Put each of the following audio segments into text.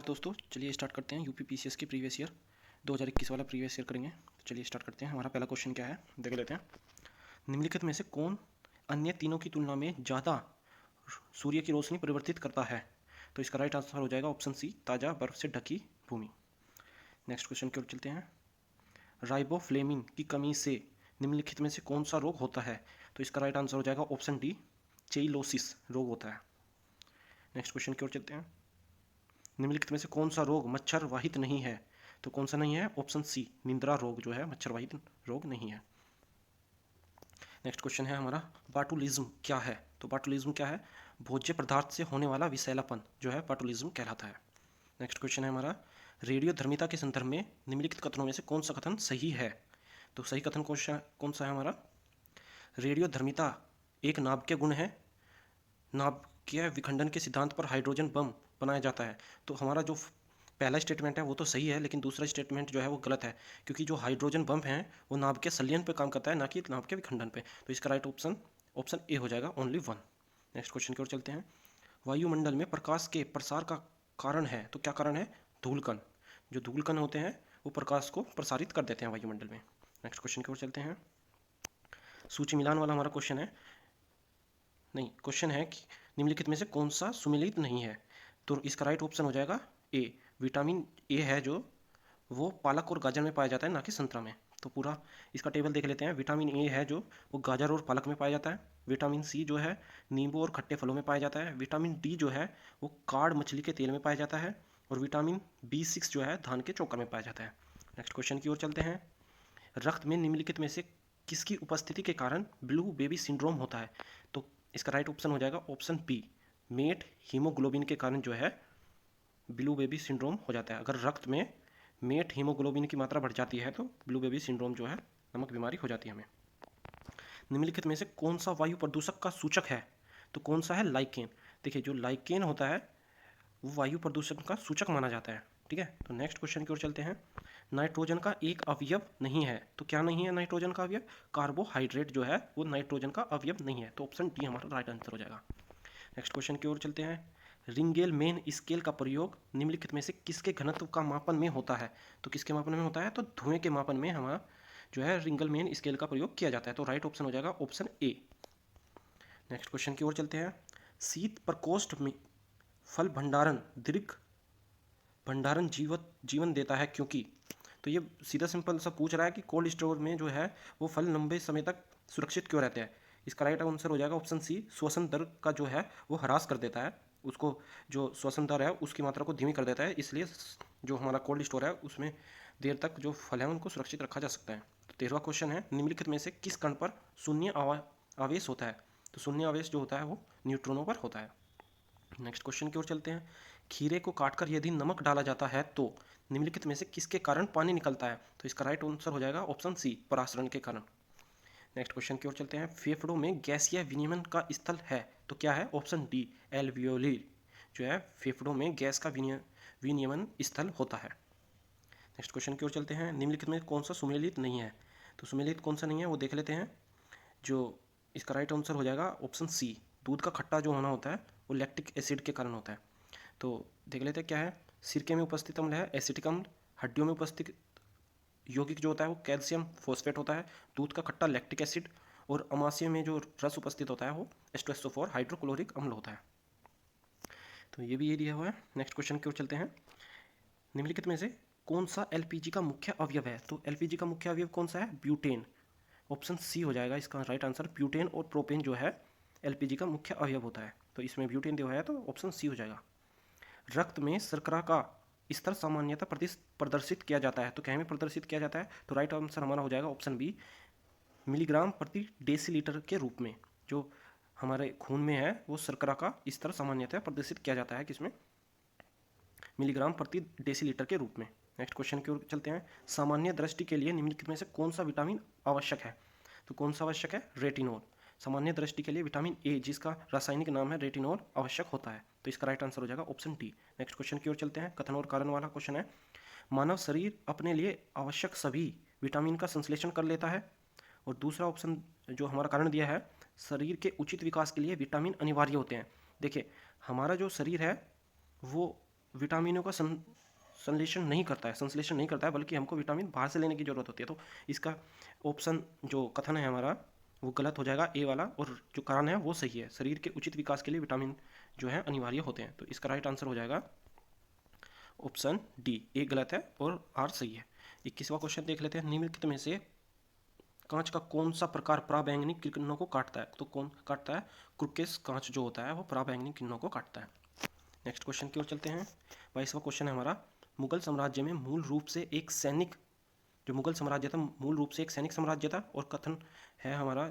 दोस्तों, चलिए स्टार्ट करते हैं। यूपी पीसीएस के प्रीवियस ईयर 2021 वाला प्रीवियस ईयर करेंगे। तो चलिए स्टार्ट करते हैं। हमारा पहला क्वेश्चन क्या है देख लेते हैं। निम्नलिखित में से कौन अन्य तीनों की तुलना में ज़्यादा सूर्य की रोशनी परिवर्तित करता है? तो इसका राइट आंसर हो जाएगा ऑप्शन सी, ताज़ा बर्फ से ढकी भूमि। नेक्स्ट क्वेश्चन की ओर चलते हैं। राइबोफ्लेविन की कमी से निम्नलिखित में से कौन सा रोग होता है? तो इसका राइट आंसर हो जाएगा ऑप्शन डी, चेइलोसिस रोग होता है। नेक्स्ट क्वेश्चन की ओर चलते हैं। निम्नलिखित में से कौन सा रोग मच्छर वाहित नहीं है? तो कौन सा नहीं है? ऑप्शन सी, निंद्रा रोग जो है मच्छर वाहित रोग नहीं है। नेक्स्ट क्वेश्चन है हमारा, बाटुलिज्म क्या है? तो बाटुलिज्म क्या है? भोज्य पदार्थ से होने वाला विषैलापन जो है बाटुलिज्म कहलाता है। नेक्स्ट क्वेश्चन है हमारा, रेडियोधर्मिता के संदर्भ में निम्नलिखित कथनों में से कौन सा कथन सही है? तो सही कथन कौन सा है हमारा? रेडियोधर्मिता एक नाभिकीय गुण है। नाभिकीय विखंडन के सिद्धांत पर हाइड्रोजन बम बनाया जाता है। तो हमारा जो पहला स्टेटमेंट है वो तो सही है, लेकिन दूसरा स्टेटमेंट जो है वो गलत है, क्योंकि जो हाइड्रोजन बम है वो नाभिकीय संलयन पे काम करता है, ना कि नाभिकीय विखंडन पे। तो इसका राइट ऑप्शन ए हो जाएगा, ओनली वन। नेक्स्ट क्वेश्चन की ओर चलते हैं। वायुमंडल में प्रकाश के प्रसार का कारण है, तो क्या कारण है? धूलकण। जो धूलकण होते हैं वो प्रकाश को प्रसारित कर देते हैं वायुमंडल में। नेक्स्ट क्वेश्चन की ओर चलते हैं। सूची मिलान वाला हमारा क्वेश्चन है। नहीं, क्वेश्चन है कि निम्नलिखित में से कौन सा सुमेलित नहीं है? तो इसका राइट ऑप्शन हो जाएगा ए, विटामिन ए है जो वो पालक और गाजर में पाया जाता है, ना कि संतरा में। तो पूरा इसका टेबल देख लेते हैं। विटामिन ए है जो वो गाजर और पालक में पाया जाता है। विटामिन सी जो है नींबू और खट्टे फलों में पाया जाता है। विटामिन डी जो है वो काड़ मछली के तेल में पाया जाता है। और विटामिन B6 जो है धान के चोकर में पाया जाता है। नेक्स्ट क्वेश्चन की ओर चलते हैं। रक्त में निम्नलिखित में से किसकी उपस्थिति के कारण ब्लू बेबी सिंड्रोम होता है? तो इसका राइट ऑप्शन हो जाएगा ऑप्शन बी, मेट हीमोग्लोबिन के कारण जो है ब्लू बेबी सिंड्रोम हो जाता है। अगर रक्त में मेट हीमोग्लोबिन की मात्रा बढ़ जाती है तो ब्लू बेबी सिंड्रोम जो है नमक बीमारी हो जाती है हमें। निम्नलिखित में से कौन सा वायु प्रदूषक का सूचक है? तो कौन सा है? लाइकेन। देखिए, जो लाइकेन होता है वो वायु प्रदूषण का सूचक माना जाता है। ठीक है, तो नेक्स्ट क्वेश्चन की ओर चलते हैं। नाइट्रोजन का एक अवयव नहीं है, तो क्या नहीं है नाइट्रोजन का अवयव? कार्बोहाइड्रेट जो है वो नाइट्रोजन का अवयव नहीं है। तो ऑप्शन डी हमारा राइट आंसर हो जाएगा। नेक्स्ट क्वेश्चन की ओर चलते हैं। रिंगेल मेन स्केल का प्रयोग निम्नलिखित में से किसके घनत्व का मापन में होता है? तो किसके मापन में होता है? तो धुएं के मापन में हमारा जो है रिंगल मेन स्केल का प्रयोग किया जाता है। तो राइट ऑप्शन हो जाएगा ऑप्शन ए। नेक्स्ट क्वेश्चन की ओर चलते हैं। शीत प्रकोष्ठ में फल भंडारण दीर्घ भंडारण जीवन देता है क्योंकि? तो ये सीधा सिंपल सा पूछ रहा है कि कोल्ड स्टोर में जो है वो फल लंबे समय तक सुरक्षित क्यों रहते हैं। इसका राइट आंसर हो जाएगा ऑप्शन सी, श्वसन दर का जो है वो ह्रास कर देता है उसको। जो श्वसन दर है उसकी मात्रा को धीमी कर देता है, इसलिए जो हमारा कोल्ड स्टोर है उसमें देर तक जो फल है उनको सुरक्षित रखा जा सकता है। तो 13वां क्वेश्चन है, निम्नलिखित में से किस कण पर शून्य आवेश होता है? तो शून्य आवेश जो होता है वो न्यूट्रॉनों पर होता है। नेक्स्ट क्वेश्चन की ओर चलते हैं। खीरे को काटकर यदि नमक डाला जाता है तो निम्नलिखित में से किसके कारण पानी निकलता है? तो इसका राइट आंसर हो जाएगा ऑप्शन सी, परासरण के कारण। नेक्स्ट क्वेश्चन की ओर चलते हैं। फेफड़ों में गैसीय विनियमन का स्थल है, तो क्या है? ऑप्शन डी, एल्वियोली जो है फेफड़ों में गैस का विनियमन स्थल होता है। नेक्स्ट क्वेश्चन की ओर चलते हैं। निम्नलिखित में कौन सा सुमेलित नहीं है? तो सुमेलित कौन सा नहीं है वो देख लेते हैं। जो इसका राइट आंसर हो जाएगा ऑप्शन सी, दूध का खट्टा जो होना होता है वो लैक्टिक एसिड के कारण होता है। तो देख लेते हैं क्या है। सिरके में उपस्थित अम्ल है एसिटिक अम्ल। हड्डियों में उपस्थित यौगिक जो होता है वो कैल्शियम फॉस्फेट होता है। दूध का खट्टा लैक्टिक एसिड। और अमाशय में जो रस उपस्थित होता है वो H2SO4 हाइड्रोक्लोरिक अम्ल होता है। तो ये दिया हुआ है। नेक्स्ट क्वेश्चन की ओर चलते हैं। निम्नलिखित में से कौन सा एलपीजी का मुख्य अवयव है? तो एलपीजी का मुख्य अवयव कौन सा है? ब्यूटेन। ऑप्शन सी हो जाएगा इसका राइट आंसर। ब्यूटेन और प्रोपेन जो है एलपीजी का मुख्य अवयव होता है। तो इसमें ब्यूटेन दिया है तो ऑप्शन सी हो जाएगा। रक्त में शर्करा का स्तर सामान्यतः प्रदर्शित किया जाता है, तो क्या में प्रदर्शित किया जाता है? तो राइट आंसर हमारा हो जाएगा ऑप्शन बी, मिलीग्राम प्रति डेसीलीटर के रूप में। जो हमारे खून में है वो शर्करा का स्तर सामान्यतः प्रदर्शित किया जाता है किसमें? मिलीग्राम प्रति डेसीलीटर के रूप में। नेक्स्ट क्वेश्चन की ओर चलते हैं। सामान्य दृष्टि के लिए निम्नलिखित में से कौन सा विटामिन आवश्यक है? तो कौन सा आवश्यक है? रेटिनॉल। सामान्य दृष्टि के लिए विटामिन ए जिसका रासायनिक नाम है रेटिनॉल आवश्यक होता है। तो इसका राइट आंसर हो जाएगा ऑप्शन डी। नेक्स्ट क्वेश्चन की ओर चलते हैं। कथन और कारण वाला क्वेश्चन है। मानव शरीर अपने लिए आवश्यक सभी विटामिन का संश्लेषण कर लेता है। और दूसरा ऑप्शन जो हमारा कारण दिया है, शरीर के उचित विकास के लिए विटामिन अनिवार्य होते हैं। देखिए, हमारा जो शरीर है वो विटामिनों का संश्लेषण नहीं करता है, बल्कि हमको विटामिन बाहर से लेने की ज़रूरत होती है। तो इसका ऑप्शन जो कथन है हमारा वो गलत हो जाएगा, ए वाला, और जो कारण है वो सही है। शरीर के उचित विकास के लिए विटामिन जो है अनिवार्य होते हैं। तो इसका राइट आंसर हो जाएगा ऑप्शन डी, ए गलत है और आर सही है। 21वां क्वेश्चन देख लेते हैं। निम्नलिखित में से कांच का कौन सा प्रकार पराबैंगनी किरणों को काटता है? तो कौन काटता है? क्रुकेस कांच जो होता है वो पराबैंगनी किरणों को काटता है। नेक्स्ट क्वेश्चन की ओर चलते हैं। 22वां क्वेश्चन है हमारा, मुगल साम्राज्य में मूल रूप से एक सैनिक, जो मुगल साम्राज्य था मूल रूप से एक सैनिक साम्राज्य था, और कथन है हमारा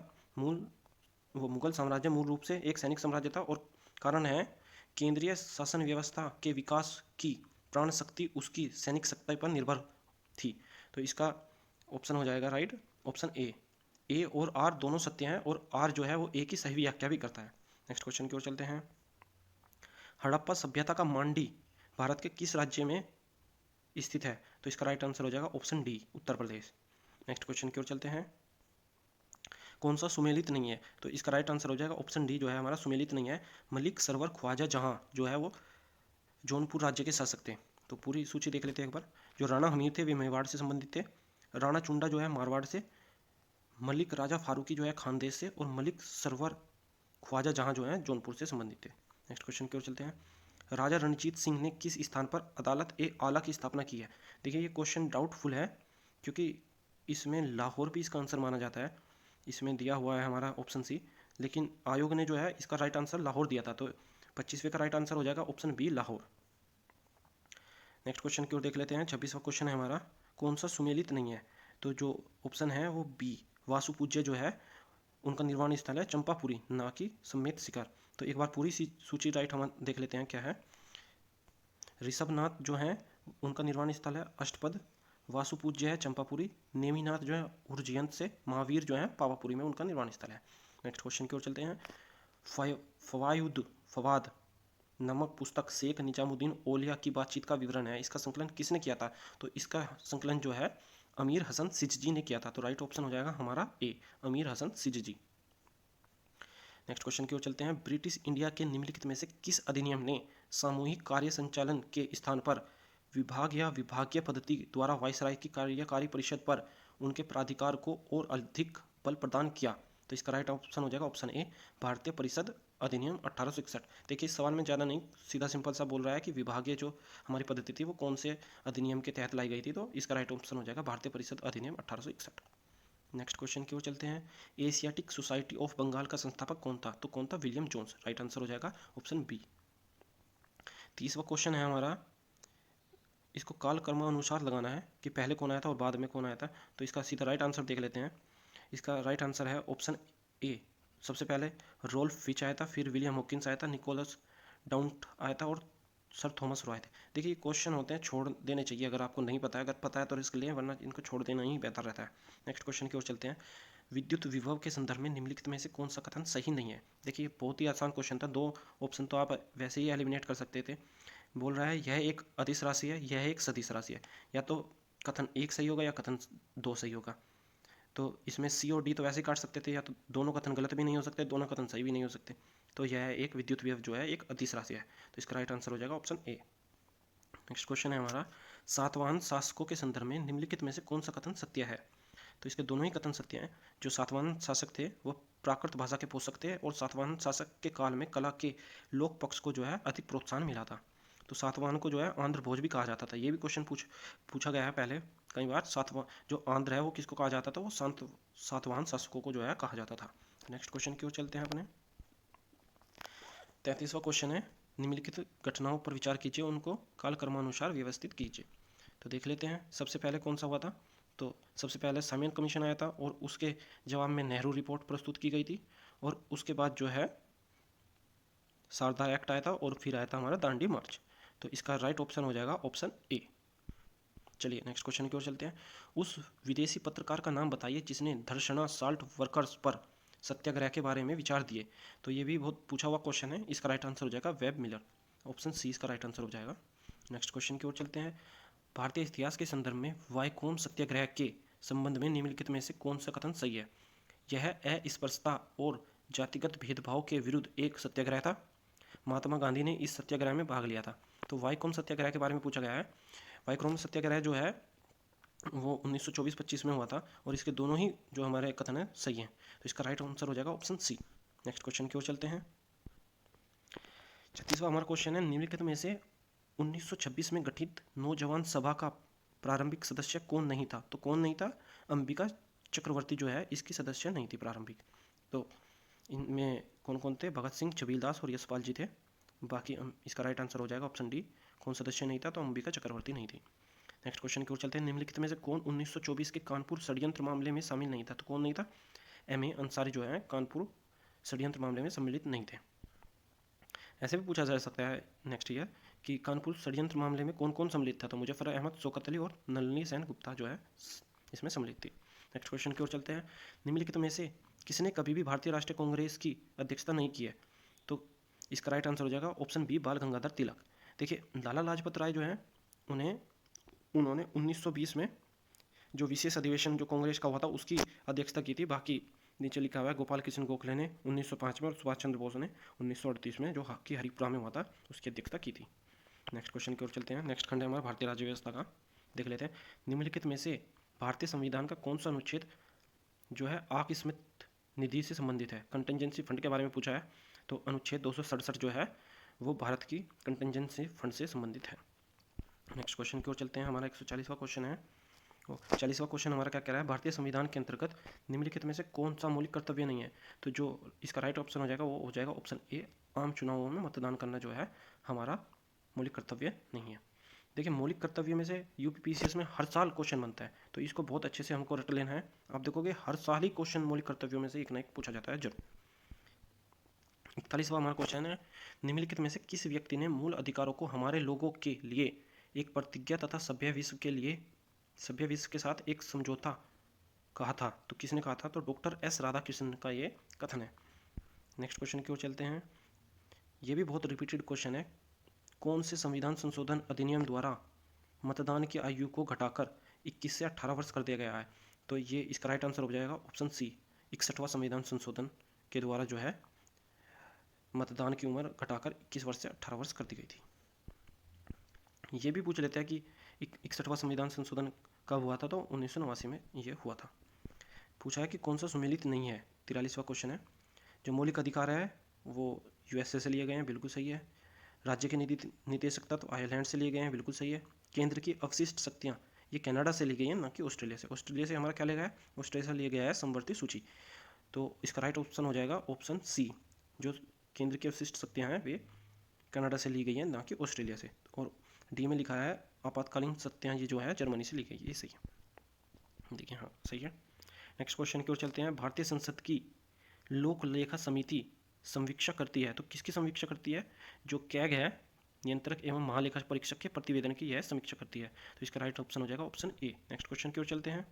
मुगल साम्राज्य मूल रूप से एक सैनिक साम्राज्य था, और कारण है केंद्रीय शासन व्यवस्था के विकास की प्राण शक्ति उसकी सैनिक सत्ता पर निर्भर थी। तो इसका ऑप्शन हो जाएगा राइट ऑप्शन ए और आर दोनों सत्य हैं, और आर जो है वो ए की सही व्याख्या भी करता है। नेक्स्ट क्वेश्चन की ओर चलते हैं। हड़प्पा सभ्यता का मांडी भारत के किस राज्य में स्थित है? तो इसका राइट आंसर हो जाएगा option D, Uttar Pradesh. Next question की ओर चलते हैं। कौन सा सुमेलित नहीं है? तो इसका राइट आंसर हो जाएगा ऑप्शन डी जो है हमारा, सुमेलित नहीं है। मलिक सरवर ख्वाजा जहां जो है वो जौनपुर राज्य के शासक थे। तो पूरी सूची देख लेते हैं एक बार। जो राणा हमीर थे वे मेवाड़ से संबंधित थे, राणा चुंडा जो है मारवाड़ से, मलिक राजा फारूकी जो है खानदेश से, और मलिक सरवर ख्वाजा जहां जो है जौनपुर से संबंधित थे। नेक्स्ट क्वेश्चन की ओर चलते हैं। राजा रणजीत सिंह ने किस स्थान पर अदालत ए आला की स्थापना की है? देखिए ये क्वेश्चन डाउटफुल है, क्योंकि इसमें लाहौर भी इसका आंसर माना जाता है। इसमें दिया हुआ है हमारा ऑप्शन सी, लेकिन आयोग ने जो है इसका राइट आंसर लाहौर दिया था। तो 25वें का राइट आंसर हो जाएगा option B, Lahore. Next question की ओर देख लेते हैं। 26वां क्वेश्चन है हमारा, कौन सा सुमेलित नहीं है? तो जो ऑप्शन है वो बी, वासुपूज्य जो है उनका निर्वाण स्थल है चंपापुरी, ना कि समेत शिखर। तो एक बार पूरी सूची राइट हम देख लेते हैं क्या है। ऋषभनाथ जो है उनका निर्वाण स्थल है अष्टपद, वासुपूज्य है चंपापुरी, नेमिनाथ जो है उज्जैन से, महावीर जो है पावापुरी में उनका निर्वाण स्थल है। नेक्स्ट क्वेश्चन की ओर चलते हैं। फवाद नामक पुस्तक शेख निजामुद्दीन औलिया की बातचीत का विवरण है, इसका संकलन किसने किया था? तो इसका संकलन जो है अमीर हसन सिजजी ने किया था। तो राइट ऑप्शन हो जाएगा हमारा ए, अमीर हसन सिजजी। नेक्स्ट क्वेश्चन की ओर चलते हैं। ब्रिटिश इंडिया के निम्नलिखित में से किस अधिनियम ने सामूहिक कार्य संचालन के स्थान पर विभाग या विभागीय पद्धति द्वारा वायसराय की कार्यकारी परिषद पर उनके प्राधिकार को और अधिक बल प्रदान किया? तो इसका राइट ऑप्शन हो जाएगा ऑप्शन ए, भारतीय परिषद अधिनियम 1861। देखिए इस सवाल में ज़्यादा नहीं, सीधा सिंपल सा बोल रहा है कि विभागीय जो हमारी पद्धति थी वो कौन से अधिनियम के तहत लाई गई थी। तो इसका राइट ऑप्शन हो जाएगा भारतीय परिषद अधिनियम 1861। नेक्स्ट क्वेश्चन की ओर चलते हैं। एशियाटिक सोसाइटी ऑफ बंगाल का संस्थापक कौन था? तो कौन था? William Jones. राइट आंसर हो जाएगा ऑप्शन बी। 30वां क्वेश्चन है हमारा, इसको काल क्रमानुसार लगाना है कि पहले कौन आया था और बाद में कौन आया था। तो इसका सीधा राइट आंसर देख लेते हैं। इसका राइट आंसर है ऑप्शन ए, सबसे पहले रोल्फ फिच आया था, फिर विलियम हॉकिंस आया था, निकोलस डाउंट आया था, और सर थॉमस रॉय थे। देखिए ये क्वेश्चन होते हैं छोड़ देने चाहिए अगर आपको नहीं पता है, अगर पता है तो रिस्क लें, वरना इनको छोड़ देना ही बेहतर रहता है। नेक्स्ट क्वेश्चन की ओर चलते हैं। विद्युत विभव के संदर्भ में निम्नलिखित में से कौन सा कथन सही नहीं है? देखिए बहुत ही आसान क्वेश्चन था, 2 ऑप्शन तो आप वैसे ही एलिमिनेट कर सकते थे। बोल रहा है यह एक अदिश राशि है, यह एक सदिश राशि है। या तो कथन 1 सही होगा या कथन 2 सही होगा। तो इसमें सी और डी तो वैसे ही काट सकते थे, या तो दोनों कथन गलत भी नहीं हो सकते, दोनों कथन सही भी नहीं हो सकते। तो यह एक विद्युत विभव जो है एक अदिश राशि है। तो इसका राइट आंसर हो जाएगा ऑप्शन ए। नेक्स्ट क्वेश्चन है हमारा, सातवाहन शासकों के संदर्भ में निम्नलिखित में से कौन सा कथन सत्य है? तो इसके दोनों ही कथन सत्य हैं। जो सातवाहन शासक थे वह प्राकृत भाषा के पोषक थे, और सातवाहन शासक के काल में कला के लोक पक्ष को जो है अधिक प्रोत्साहन मिला था। तो सातवाहन को जो है आंध्र भोज भी कहा जाता था। ये भी क्वेश्चन पूछा गया है पहले कई बार। जो आंध्र है वो किसको कहा जाता था? वो सातवाहन शासकों को जो है कहा जाता था। नेक्स्ट क्वेश्चन की ओर चलते हैं अपने। 33वां क्वेश्चन है, निम्नलिखित घटनाओं पर विचार कीजिए, उनको कालक्रमानुसार व्यवस्थित कीजिए। तो देख लेते हैं सबसे पहले कौन सा हुआ था। तो सबसे पहले सामियन कमीशन आया था, और उसके जवाब में नेहरू रिपोर्ट प्रस्तुत की गई थी, और उसके बाद जो है शारदा एक्ट आया था, और फिर आया था हमारा दांडी मार्च। तो इसका राइट ऑप्शन हो जाएगा ऑप्शन ए। चलिए नेक्स्ट क्वेश्चन की ओर चलते हैं। उस विदेशी पत्रकार का नाम बताइए जिसने धर्षणा साल्ट वर्कर्स पर सत्याग्रह के बारे में विचार दिए। तो ये भी बहुत पूछा हुआ क्वेश्चन है। इसका राइट आंसर हो जाएगा वेब मिलर। ऑप्शन सी इसका राइट आंसर हो जाएगा। नेक्स्ट क्वेश्चन की ओर चलते हैं। भारतीय इतिहास के संदर्भ में वाइकोम सत्याग्रह के संबंध में निम्नलिखित में से कौन सा कथन सही है? यह अस्पृश्यता और जातिगत भेदभाव के विरुद्ध एक सत्याग्रह था। महात्मा गांधी ने इस सत्याग्रह में भाग लिया था। तो वाईकोम सत्याग्रह के बारे में पूछा गया है। वाईकोम सत्याग्रह जो है वो 1924-25 में हुआ था, और इसके दोनों ही जो हमारे कथन है सही हैं। तो इसका राइट आंसर हो जाएगा ऑप्शन सी। नेक्स्ट क्वेश्चन की ओर चलते हैं। 36वां हमारा क्वेश्चन है, निम्नलिखित में से 1926 में गठित नौजवान सभा का प्रारंभिक सदस्य कौन नहीं था? तो कौन नहीं था? अंबिका चक्रवर्ती जो है इसकी सदस्य नहीं थी प्रारंभिक। तो इनमें कौन कौन थे? भगत सिंह, छबीलदास और यशपाल जी थे। बाकी इसका राइट आंसर हो जाएगा ऑप्शन डी। कौन सदस्य नहीं था? तो अंबिका चक्रवर्ती नहीं थी। नेक्स्ट क्वेश्चन की ओर चलते हैं। निम्नलिखित में से कौन 1924 के कानपुर षड्यंत्र मामले में शामिल नहीं था? तो कौन नहीं था? एम.ए. अंसारी जो है कानपुर षड्यंत्र मामले में सम्मिलित नहीं थे। ऐसे भी पूछा जा सकता है नेक्स्ट ईयर कि कानपुर षड्यंत्र मामले में कौन कौन सम्मिलित था? तो मुजफ्फर अहमद, शौकत अली और नलिनी सेन गुप्ता जो है इसमें सम्मिलित थी। नेक्स्ट क्वेश्चन की ओर चलते हैं। निम्नलिखित में से किसने कभी भी भारतीय राष्ट्रीय कांग्रेस की अध्यक्षता नहीं की है? तो इसका राइट आंसर हो जाएगा ऑप्शन बी, बाल गंगाधर तिलक। देखिए, लाला लाजपत राय जो है उन्होंने 1920 में जो विशेष अधिवेशन जो कांग्रेस का हुआ था उसकी अध्यक्षता की थी। बाकी नीचे लिखा हुआ है गोपाल कृष्ण गोखले ने 1905 में और सुभाष चंद्र बोस ने 1938 में जो हॉकी हरिपुरा में हुआ था उसकी अध्यक्षता की थी। नेक्स्ट क्वेश्चन की ओर चलते हैं। नेक्स्ट खंड है हमारा भारतीय राज्य व्यवस्था का, देख लेते हैं। निम्नलिखित में से भारतीय संविधान का कौन सा अनुच्छेद जो है आकस्मिक निधि से संबंधित है? कंटिजेंसी फंड के बारे में पूछा है, तो अनुच्छेद 267 जो है वो भारत की कंटिजेंसी फंड से संबंधित है। नेक्स्ट क्वेश्चन की ओर चलते हैं। हमारा 140वां क्वेश्चन है। 40वां क्वेश्चन हमारा क्या कह रहा है? भारतीय संविधान के अंतर्गत निम्नलिखित में से कौन सा मौलिक कर्तव्य नहीं है? तो जो इसका राइट ऑप्शन हो जाएगा वो हो जाएगा ऑप्शन ए, आम चुनावों में मतदान करना जो है हमारा मौलिक कर्तव्य नहीं है। देखिए, मौलिक कर्तव्य में से यूपीपीसीएस में हर साल क्वेश्चन बनता है, तो इसको बहुत अच्छे से हमको रट लेना है। आप देखोगे हर साल ही क्वेश्चन मौलिक कर्तव्यों में से एक ना एक पूछा जाता है जरूर। 41वां हमारा क्वेश्चन है, निम्नलिखित में से किस व्यक्ति ने मूल अधिकारों को हमारे लोगों के लिए एक प्रतिज्ञा तथा सभ्य विश्व के साथ एक समझौता कहा था? तो किसने कहा था? तो डॉक्टर एस राधाकृष्णन का ये कथन है। नेक्स्ट क्वेश्चन की ओर चलते हैं। ये भी बहुत रिपीटेड क्वेश्चन है। कौन से संविधान संशोधन अधिनियम द्वारा मतदान की आयु को घटाकर 21 से 18 वर्ष कर दिया गया है? तो ये इसका राइट आंसर हो जाएगा ऑप्शन सी, 61वां संविधान संशोधन के द्वारा जो है मतदान की उम्र घटाकर 21 वर्ष से 18 वर्ष कर दी गई थी। ये भी पूछ लेते हैं कि 61वां संविधान संशोधन कब हुआ था? तो 1989 में ये हुआ था। पूछा है कि कौन सा सुमेलित नहीं है? 43वां क्वेश्चन है। जो मौलिक अधिकार है वो यूएसए से लिए गए हैं, बिल्कुल सही है। राज्य के निदेशक तत्व आयरलैंड से लिए गए हैं, बिल्कुल सही है। केंद्र की अवशिष्ट शक्तियाँ ये कनाडा से ली गई हैं, ना कि ऑस्ट्रेलिया से। ऑस्ट्रेलिया से हमारा क्या लिया गया है? ऑस्ट्रेलिया से लिया गया है समवर्ती सूची। तो इसका राइट ऑप्शन हो जाएगा ऑप्शन सी, जो केंद्र की अवशिष्ट शक्तियाँ हैं वे कनाडा से ली गई हैं, ना कि ऑस्ट्रेलिया से। और डी में लिखा है आपातकालीन शक्तियाँ ये जो है जर्मनी से ली गई, ये सही है। देखिए हाँ सही है। नेक्स्ट क्वेश्चन की ओर चलते हैं। भारतीय संसद की लोक लेखा समिति समीक्षा करती है, तो किसकी समीक्षा करती है? जो कैग है, नियंत्रक एवं महालेखा परीक्षक के प्रतिवेदन की यह समीक्षा करती है। तो इसका राइट ऑप्शन हो जाएगा ऑप्शन ए। नेक्स्ट क्वेश्चन की ओर चलते हैं।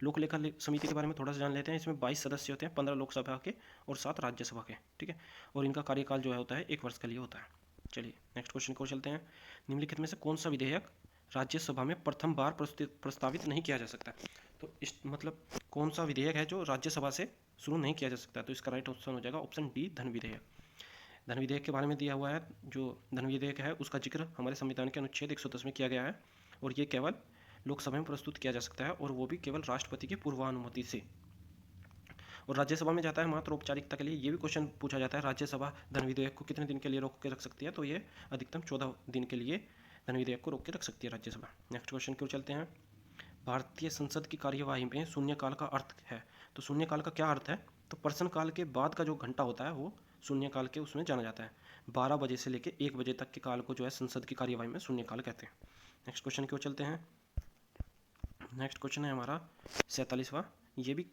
लोक लेखा समिति के बारे में थोड़ा सा जान लेते हैं। इसमें 22 सदस्य होते हैं, 15 लोकसभा के और 7 राज्यसभा के, ठीक है। और इनका कार्यकाल जो है होता है 1 वर्ष के लिए होता है। चलिए नेक्स्ट क्वेश्चन की ओर चलते हैं। निम्नलिखित में से कौन सा विधेयक राज्यसभा में प्रथम बार प्रस्तावित नहीं किया जा सकता? तो इस मतलब कौन सा विधेयक है जो राज्यसभा से शुरू नहीं किया जा सकता? तो इसका राइट ऑप्शन हो जाएगा ऑप्शन डी, धन विधेयक। धन विधेयक के बारे में दिया हुआ है। जो धन विधेयक है उसका जिक्र हमारे संविधान के अनुच्छेद 110 में किया गया है, और ये केवल लोकसभा में प्रस्तुत किया जा सकता है, और वो भी केवल राष्ट्रपति की पूर्वानुमति से। और राज्यसभा में जाता है मात्र औपचारिकता के लिए। ये भी क्वेश्चन पूछा जाता है, राज्यसभा धन विधेयक को कितने दिन के लिए रोक के रख सकती है? तो ये अधिकतम 14 दिन के लिए धन विधेयक को रोक के रख सकती है राज्यसभा। नेक्स्ट क्वेश्चन की ओर चलते हैं। भारतीय संसद की कार्यवाही में शून्यकाल का अर्थ है, तो शून्यकाल का क्या अर्थ है? तो प्रश्नकाल के बाद का जो घंटा होता है वो शून्यकाल के उसमें जाना जाता है। 12 बजे से लेकर 1 बजे तक के काल को जो है संसद की कार्यवाही में शून्यकाल कहते हैं। नेक्स्ट क्वेश्चन की ओर चलते हैं। नेक्स्ट क्वेश्चन है हमारा 47वां। ये भी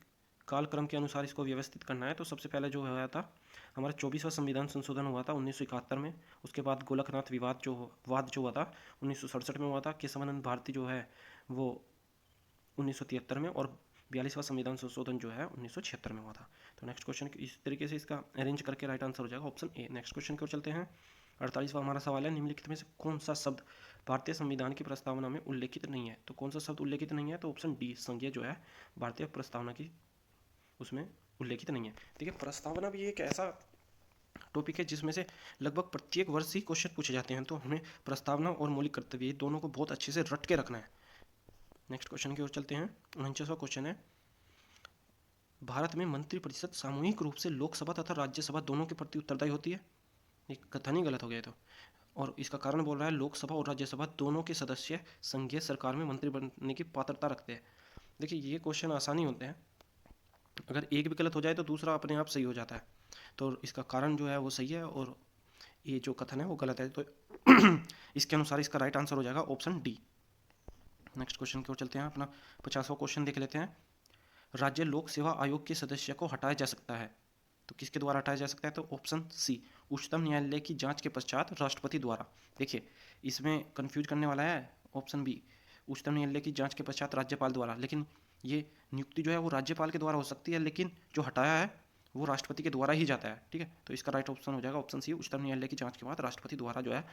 कालक्रम के अनुसार इसको व्यवस्थित करना है। तो सबसे पहले जो हुआ था हमारा 24वां संविधान संशोधन हुआ था 1971 में। उसके बाद गोलकनाथ वाद जो हुआ था 1967 में हुआ था। केशवानंद भारती जो है वो 1973 में, और 42वां संविधान संशोधन जो है 1976 में हुआ था। तो नेक्स्ट क्वेश्चन इस तरीके से इसका अरेंज करके राइट आंसर हो जाएगा ऑप्शन ए। नेक्स्ट क्वेश्चन की ओर चलते हैं। 48वां हमारा सवाल है, निम्नलिखित में से कौन सा शब्द भारतीय संविधान की प्रस्तावना में उल्लेखित नहीं है? तो कौन सा शब्द उल्लेखित नहीं है? तो ऑप्शन डी, संज्ञा जो है भारतीय प्रस्तावना की उसमें उल्लेखित नहीं है। देखिए, प्रस्तावना भी एक ऐसा टॉपिक है जिसमें से लगभग प्रत्येक वर्ष ही क्वेश्चन पूछे जाते हैं, तो हमें प्रस्तावना और मौलिक कर्तव्य दोनों को बहुत अच्छे से रट के रखना है। नेक्स्ट क्वेश्चन की ओर चलते हैं। 49वां क्वेश्चन है, भारत में मंत्रिपरिषद सामूहिक रूप से लोकसभा तथा राज्यसभा दोनों के प्रति उत्तरदायी होती है। ये कथन ही गलत हो गया तो, और इसका कारण बोल रहा है लोकसभा और राज्यसभा दोनों के सदस्य संघीय सरकार में मंत्री बनने की पात्रता रखते हैं। देखिए ये क्वेश्चन आसानी होते हैं, अगर एक भी गलत हो जाए तो दूसरा अपने आप सही हो जाता है, तो इसका कारण जो है वो सही है और ये जो कथन है वो गलत है, तो इसके अनुसार इसका राइट आंसर हो जाएगा ऑप्शन डी। नेक्स्ट क्वेश्चन की ओर चलते हैं। अपना 50वां क्वेश्चन देख लेते हैं। राज्य लोक सेवा आयोग के सदस्य को हटाया जा सकता है, तो किसके द्वारा हटाया जा सकता है, तो ऑप्शन सी, उच्चतम न्यायालय की जांच के पश्चात राष्ट्रपति द्वारा। देखिए इसमें कंफ्यूज करने वाला है ऑप्शन बी, उच्चतम न्यायालय की जांच के पश्चात राज्यपाल द्वारा, लेकिन ये नियुक्ति जो है वो राज्यपाल के द्वारा हो सकती है, लेकिन जो हटाया है वो राष्ट्रपति के द्वारा ही जाता है। ठीक है, तो इसका राइट ऑप्शन हो जाएगा ऑप्शन सी, उच्चतम न्यायालय की जांच के बाद राष्ट्रपति द्वारा जो है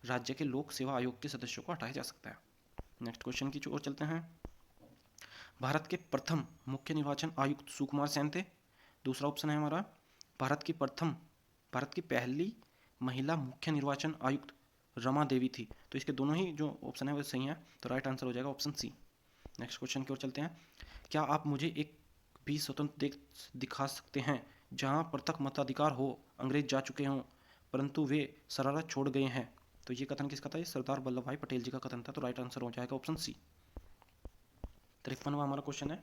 राज्य के लोक सेवा आयोग के सदस्यों को हटाया जा सकता है। नेक्स्ट क्वेश्चन की ओर चलते हैं। भारत के प्रथम मुख्य निर्वाचन आयुक्त सुकुमार सेन थे। दूसरा ऑप्शन है हमारा, भारत की पहली महिला मुख्य निर्वाचन आयुक्त रमा देवी थी। तो इसके दोनों ही जो ऑप्शन है वो सही है, तो राइट आंसर हो जाएगा ऑप्शन सी। नेक्स्ट क्वेश्चन की ओर चलते हैं। क्या आप मुझे एक भी स्वतंत्र देश दिखा सकते हैं जहां पृथक मताधिकार हो, अंग्रेज जा चुके हों परंतु वे शरारत छोड़ गए हैं? तो ये कथन किसका था, ये सरदार वल्लभ भाई पटेल जी का कथन था, तो राइट आंसर हो जाएगा ऑप्शन सी। 53वां हमारा क्वेश्चन है,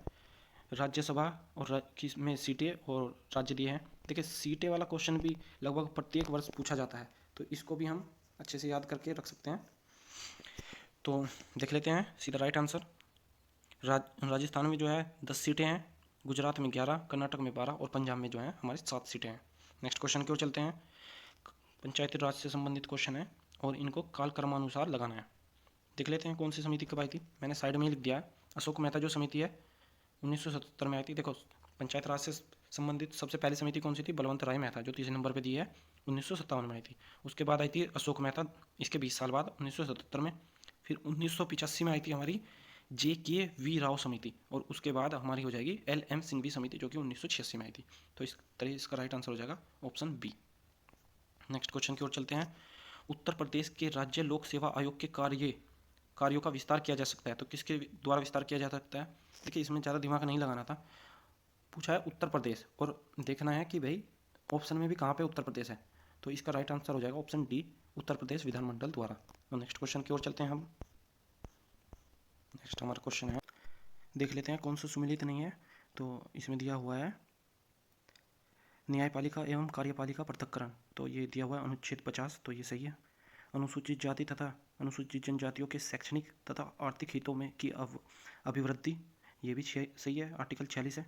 राज्यसभा और में सीटें और राज्य दिए हैं। देखिए सीटें वाला क्वेश्चन भी लगभग प्रत्येक वर्ष पूछा जाता है, तो इसको भी हम अच्छे से याद करके रख सकते हैं। तो देख लेते हैं सीधा राइट आंसर। राजस्थान में जो है 10 सीटें हैं, गुजरात में 11, कर्नाटक में 12 और पंजाब में जो है हमारी 7 सीटें हैं। नेक्स्ट क्वेश्चन की ओर चलते हैं। पंचायती राज से संबंधित क्वेश्चन है और इनको कालक्रमानुसार लगाना है। देख लेते हैं कौन सी समिति कब आई थी, मैंने साइड में ही लिख दिया है। अशोक मेहता जो समिति है 1977 में आई थी। देखो पंचायत राज से संबंधित सबसे पहली समिति कौन सी थी, बलवंत राय मेहता जो तीसरे नंबर पे दी है, 1957 में आई थी। उसके बाद आई थी अशोक मेहता, इसके 20 साल बाद 1977 में। फिर 1985 में आई थी हमारी JKV राव समिति, और उसके बाद हमारी हो जाएगी LM सिंघवी समिति जो कि 1986 में आई थी। तो इस तरह इसका राइट आंसर हो जाएगा ऑप्शन बी। नेक्स्ट क्वेश्चन की ओर चलते हैं। उत्तर प्रदेश के राज्य लोक सेवा आयोग के कार्यों का विस्तार किया जा सकता है, तो किसके द्वारा विस्तार किया जा सकता है? देखिए इसमें ज़्यादा दिमाग नहीं लगाना था, पूछा है उत्तर प्रदेश और देखना है कि भाई ऑप्शन में भी कहाँ पे उत्तर प्रदेश है, तो इसका राइट आंसर हो जाएगा ऑप्शन डी, उत्तर प्रदेश विधानमंडल द्वारा। तो नेक्स्ट क्वेश्चन की ओर चलते हैं हम। नेक्स्ट हमारा क्वेश्चन है, देख लेते हैं कौन सा सुमेलित नहीं है। तो इसमें दिया हुआ है न्यायपालिका एवं कार्यपालिका पृथक्करण, तो ये दिया हुआ है अनुच्छेद 50, तो ये सही है। अनुसूचित जाति तथा अनुसूचित जनजातियों के शैक्षणिक तथा आर्थिक हितों में की अभिवृद्धि, ये भी सही है, आर्टिकल 46 है।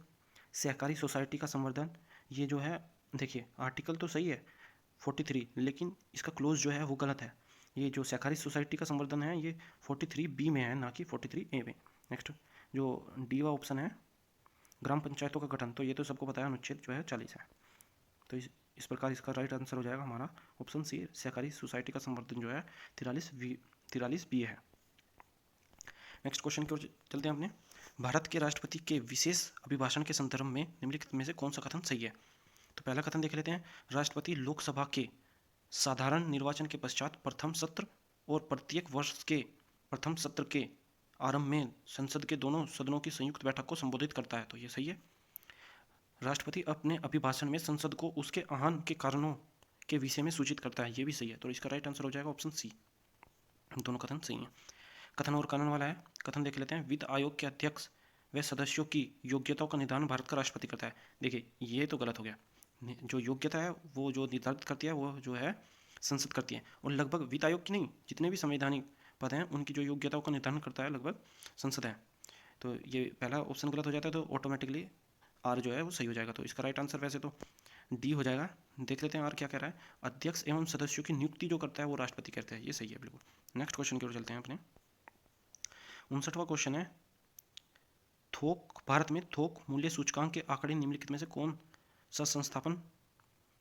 सहकारी सोसाइटी का संवर्धन, ये जो है देखिए आर्टिकल तो सही है 43, लेकिन इसका क्लोज जो है वो गलत है। ये जो सहकारी सोसाइटी का संवर्धन है ये 43B में है, ना कि 43A में। नेक्स्ट जो डी वा ऑप्शन है ग्राम पंचायतों का गठन, तो ये तो सबको पता है अनुच्छेद जो है 40 है, तो इस प्रकार इसका राइट आंसर हो जाएगा हमारा ऑप्शन सी, सहकारी सोसाइटी का संवर्धन जो है 43B है। नेक्स्ट क्वेश्चन की ओर चलते हैं अपने। भारत के राष्ट्रपति के विशेष अभिभाषण के संदर्भ में निम्नलिखित में से कौन सा कथन सही है? तो पहला कथन देख लेते हैं, राष्ट्रपति लोकसभा के साधारण निर्वाचन के पश्चात प्रथम सत्र और प्रत्येक वर्ष के प्रथम सत्र के आरंभ में संसद के दोनों सदनों की संयुक्त बैठक को संबोधित करता है, तो ये सही है। राष्ट्रपति अपने अभिभाषण में संसद को उसके आहन के कारणों के विषय में सूचित करता है, ये भी सही है, तो इसका राइट आंसर हो जाएगा ऑप्शन सी। दोनों कथन सही हैं। कथन और कानून वाला है, कथन देख लेते हैं। वित्त आयोग के अध्यक्ष व सदस्यों की योग्यताओं का निर्धारण भारत का राष्ट्रपति करता है। देखिए ये तो गलत हो गया, जो योग्यता है वो जो निर्धारित करती है वो जो है संसद करती है, और लगभग वित्त आयोग की नहीं, जितने भी संवैधानिक पद हैं उनकी जो योग्यताओं का निर्धारण करता है लगभग संसद है। तो ये पहला ऑप्शन गलत हो जाता है, तो ऑटोमेटिकली आर जो है वो सही हो जाएगा, तो इसका राइट आंसर वैसे तो डी हो जाएगा। देख लेते हैं आर क्या कह रहा है, अध्यक्ष एवं सदस्यों की नियुक्ति जो करता है वो राष्ट्रपति करता है, ये सही है बिल्कुल। नेक्स्ट क्वेश्चन की ओर चलते हैं अपने। 59वां क्वेश्चन है, भारत में थोक मूल्य सूचकांक के आंकड़े निम्नलिखित में से कौन सा संस्थापन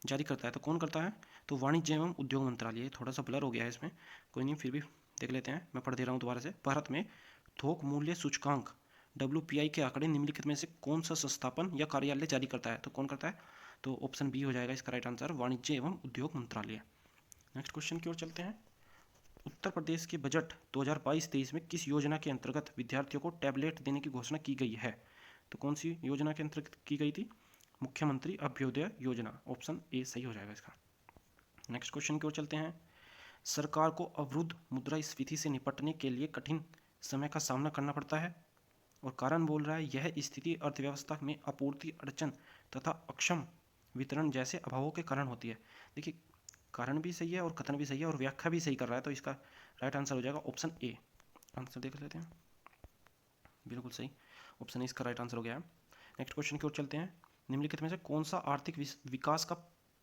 जारी करता है? तो कौन करता है? तो वाणिज्य एवं उद्योग मंत्रालय। थोड़ा सा ब्लर हो गया है इसमें, कोई नहीं, फिर भी देख लेते हैं, मैं पढ़ दे रहा हूँ दोबारा से। भारत में थोक मूल्य सूचकांक WPI के आंकड़े निम्नलिखित में से कौन सा संस्थापन या कार्यालय जारी करता है? तो कौन करता है? तो ऑप्शन बी हो जाएगा इसका राइट आंसर, वाणिज्य एवं उद्योग मंत्रालय। नेक्स्ट क्वेश्चन की ओर चलते हैं। उत्तर प्रदेश के बजट 2022-23 में किस योजना के अंतर्गत विद्यार्थियों को टैबलेट देने की घोषणा की गई है? तो कौन सी योजना के अंतर्गत की गई थी? मुख्यमंत्री अभ्युदय योजना, ऑप्शन ए सही हो जाएगा इसका। नेक्स्ट क्वेश्चन की ओर चलते हैं। सरकार को अवरुद्ध मुद्रास्फीति से निपटने के लिए कठिन समय का सामना करना पड़ता है, और कारण बोल रहा है यह स्थिति अर्थव्यवस्था में आपूर्ति अड़चन तथा अक्षम वितरण जैसे अभावों के कारण होती है। देखिए, कारण भी सही है और कथन भी सही है और व्याख्या भी सही कर रहा है, तो इसका राइट आंसर हो जाएगा ऑप्शन ए। आंसर देख लेते हैं, बिल्कुल सही, ऑप्शन ए इसका राइट आंसर हो गया है। नेक्स्ट क्वेश्चन की ओर चलते हैं। निम्नलिखित में से कौन सा आर्थिक विकास का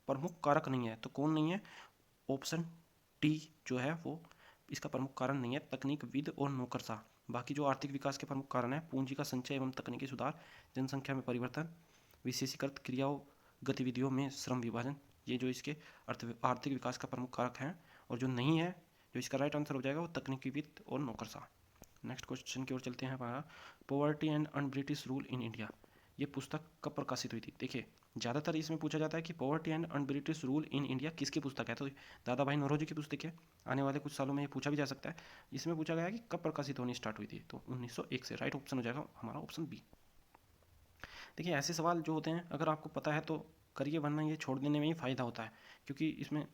प्रमुख कारक नहीं है? तो कौन नहीं है? ऑप्शन डी जो है वो इसका प्रमुख कारण नहीं है, तकनीक विद और नौकरशाह। बाकी जो आर्थिक विकास के प्रमुख कारण है, पूंजी का संचय एवं तकनीकी सुधार, जनसंख्या में परिवर्तन, विशेषीकृत क्रियाओं गतिविधियों में श्रम विभाजन, ये जो इसके आर्थिक विकास का प्रमुख कारक हैं। और जो नहीं है, जो इसका राइट आंसर हो जाएगा वो तकनीकी वित्त और नौकरशाह। नेक्स्ट क्वेश्चन की ओर चलते हैं। हमारा poverty and un British rule in India, ये पुस्तक कब प्रकाशित हुई थी? देखिए, ज़्यादातर इसमें पूछा जाता है कि poverty and un British rule in India किसकी पुस्तक है? तो दादा भाई नौरोजी की पुस्तक है। आने वाले कुछ सालों में ये पूछा भी जा सकता है। इसमें पूछा गया है कि कब प्रकाशित होनी स्टार्ट हुई थी, तो 1901 से। राइट ऑप्शन हो जाएगा हमारा ऑप्शन बी। देखिए, ऐसे सवाल जो होते हैं अगर आपको पता है तो करिए, वरना ये छोड़ देने में ही फ़ायदा होता है, क्योंकि इसमें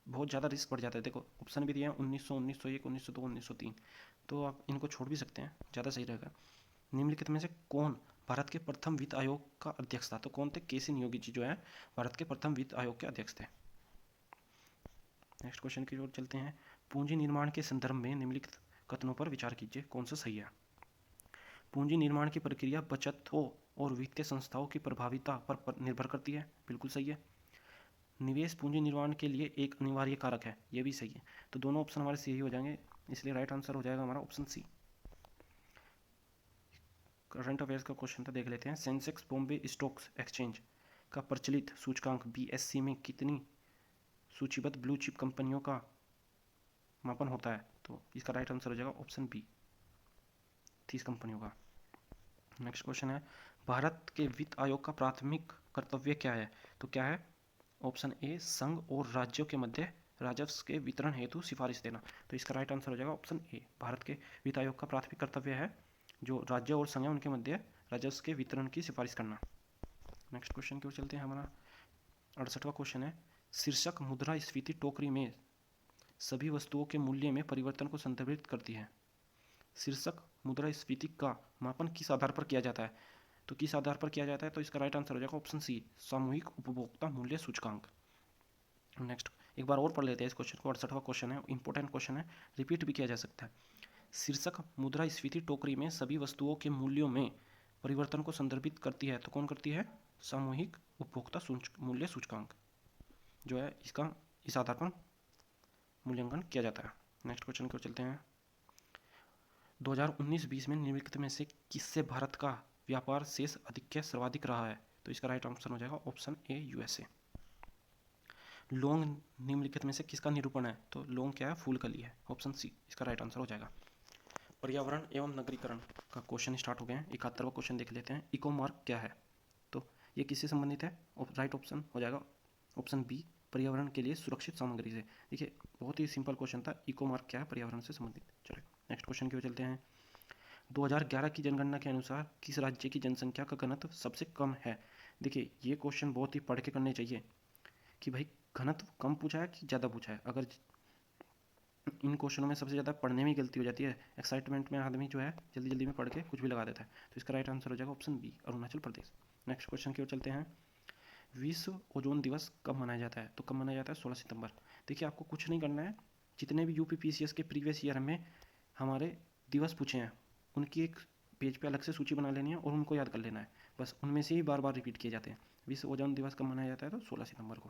बहुत ज़्यादा रिस्क बढ़ जाता है। देखो, ऑप्शन भी दिए हैं 1900, 1901, 1902, 1903, तो आप इनको छोड़ भी सकते हैं, ज़्यादा सही रहेगा। निम्नलिखित में से कौन भारत के प्रथम वित्त आयोग का अध्यक्ष था? तो कौन थे? केसी नियोगी जी जो है भारत के प्रथम वित्त आयोग के अध्यक्ष थे। नेक्स्ट क्वेश्चन की ओर चलते हैं। पूंजी निर्माण के संदर्भ में निम्नलिखित कथनों पर विचार कीजिए, कौन सा सही है? पूंजी निर्माण की प्रक्रिया बचतों और वित्तीय संस्थाओं की प्रभाविता पर निर्भर करती है, बिल्कुल सही है। निवेश पूंजी निर्माण के लिए एक अनिवार्य कारक है, ये भी सही है। तो दोनों ऑप्शन हमारे सही हो जाएंगे, इसलिए राइट आंसर हो जाएगा हमारा ऑप्शन सी। करंट अफेयर्स का क्वेश्चन था, देख लेते हैं। सेंसेक्स बॉम्बे स्टॉक्स एक्सचेंज का प्रचलित सूचकांक BSE में कितनी सूचीबद्ध ब्लू चिप कंपनियों का मापन होता है? तो इसका राइट आंसर हो जाएगा ऑप्शन बी, 30 कंपनियों का। नेक्स्ट क्वेश्चन है, भारत के वित्त आयोग का प्राथमिक कर्तव्य क्या है? तो क्या है? ऑप्शन ए, संघ और राज्यों के मध्य राजस्व के वितरण हेतु सिफारिश देना। तो इसका राइट आंसर हो जाएगा ऑप्शन ए। भारत के वित्त आयोग का प्राथमिक कर्तव्य है जो राज्य और संघ है उनके मध्य राजस्व के वितरण की सिफारिश करना। नेक्स्ट क्वेश्चन की ओर चलते हैं। हमारा 68वां क्वेश्चन है, शीर्षक मुद्रास्फीति टोकरी में सभी वस्तुओं के मूल्य में परिवर्तन को संदर्भित करती है। शीर्षक मुद्रास्फीति का मापन किस आधार पर किया जाता है? तो किस आधार पर किया जाता है? तो इसका राइट आंसर हो जाएगा ऑप्शन सी, सामूहिक उपभोक्ता मूल्य सूचकांक। नेक्स्ट एक बार और पढ़ लेते हैं इस क्वेश्चन को। 68वां क्वेश्चन है, इंपॉर्टेंट क्वेश्चन है, रिपीट भी किया जा सकता है। शीर्षक मुद्रास्फीति टोकरी में सभी वस्तुओं के मूल्यों में परिवर्तन को संदर्भित करती है, तो कौन करती है? सामूहिक उपभोक्ता मूल्य सूचकांक जो है इसका इस आधार पर मूल्यांकन किया जाता है। नेक्स्ट क्वेश्चन की ओर चलते हैं। 2019-20 में निम्नलिखित में से किससे भारत का व्यापार शेष अधिक सर्वाधिक रहा है? तो इसका राइट आंसर हो जाएगा ऑप्शन ए, USA। लौंग निम्नलिखित में से किसका निरूपण है? तो लौंग क्या है? फूलकली है, ऑप्शन सी इसका राइट आंसर हो जाएगा। पर्यावरण एवं नगरीकरण का क्वेश्चन स्टार्ट हो गए हैं। 71वां क्वेश्चन देख लेते हैं। इको मार्क क्या है? तो ये किससे संबंधित है? राइट ऑप्शन हो जाएगा ऑप्शन बी, पर्यावरण के लिए सुरक्षित सामग्री से। देखिए, बहुत ही सिंपल क्वेश्चन था, इको मार्क क्या है? पर्यावरण से संबंधित। चलिए नेक्स्ट क्वेश्चन की ओर चलते हैं। 2011 की जनगणना के अनुसार किस राज्य की जनसंख्या का घनत्व सबसे कम है? देखिए, ये क्वेश्चन बहुत ही पढ़ के करने चाहिए कि भाई घनत्व कम पूछा है कि ज़्यादा पूछा है। अगर इन क्वेश्चनों में सबसे ज़्यादा पढ़ने में गलती हो जाती है, एक्साइटमेंट में आदमी जो है जल्दी जल्दी में पढ़ के कुछ भी लगा देता है, तो इसका राइट आंसर हो जाएगा option B, Arunachal Pradesh. Next question की ओर चलते हैं। विश्व ओजोन दिवस कब मनाया जाता है? तो कब मनाया जाता है? 16 सितंबर। देखिए, आपको कुछ नहीं करना है, जितने भी UPPCS के प्रीवियस ईयर में हमारे दिवस पूछे हैं उनकी एक पेज पे अलग से सूची बना लेनी है और उनको याद कर लेना है, बस उनमें से ही बार बार रिपीट किए जाते हैं। विश्व ओजोन दिवस कब मनाया जाता है? तो 16 सितंबर को।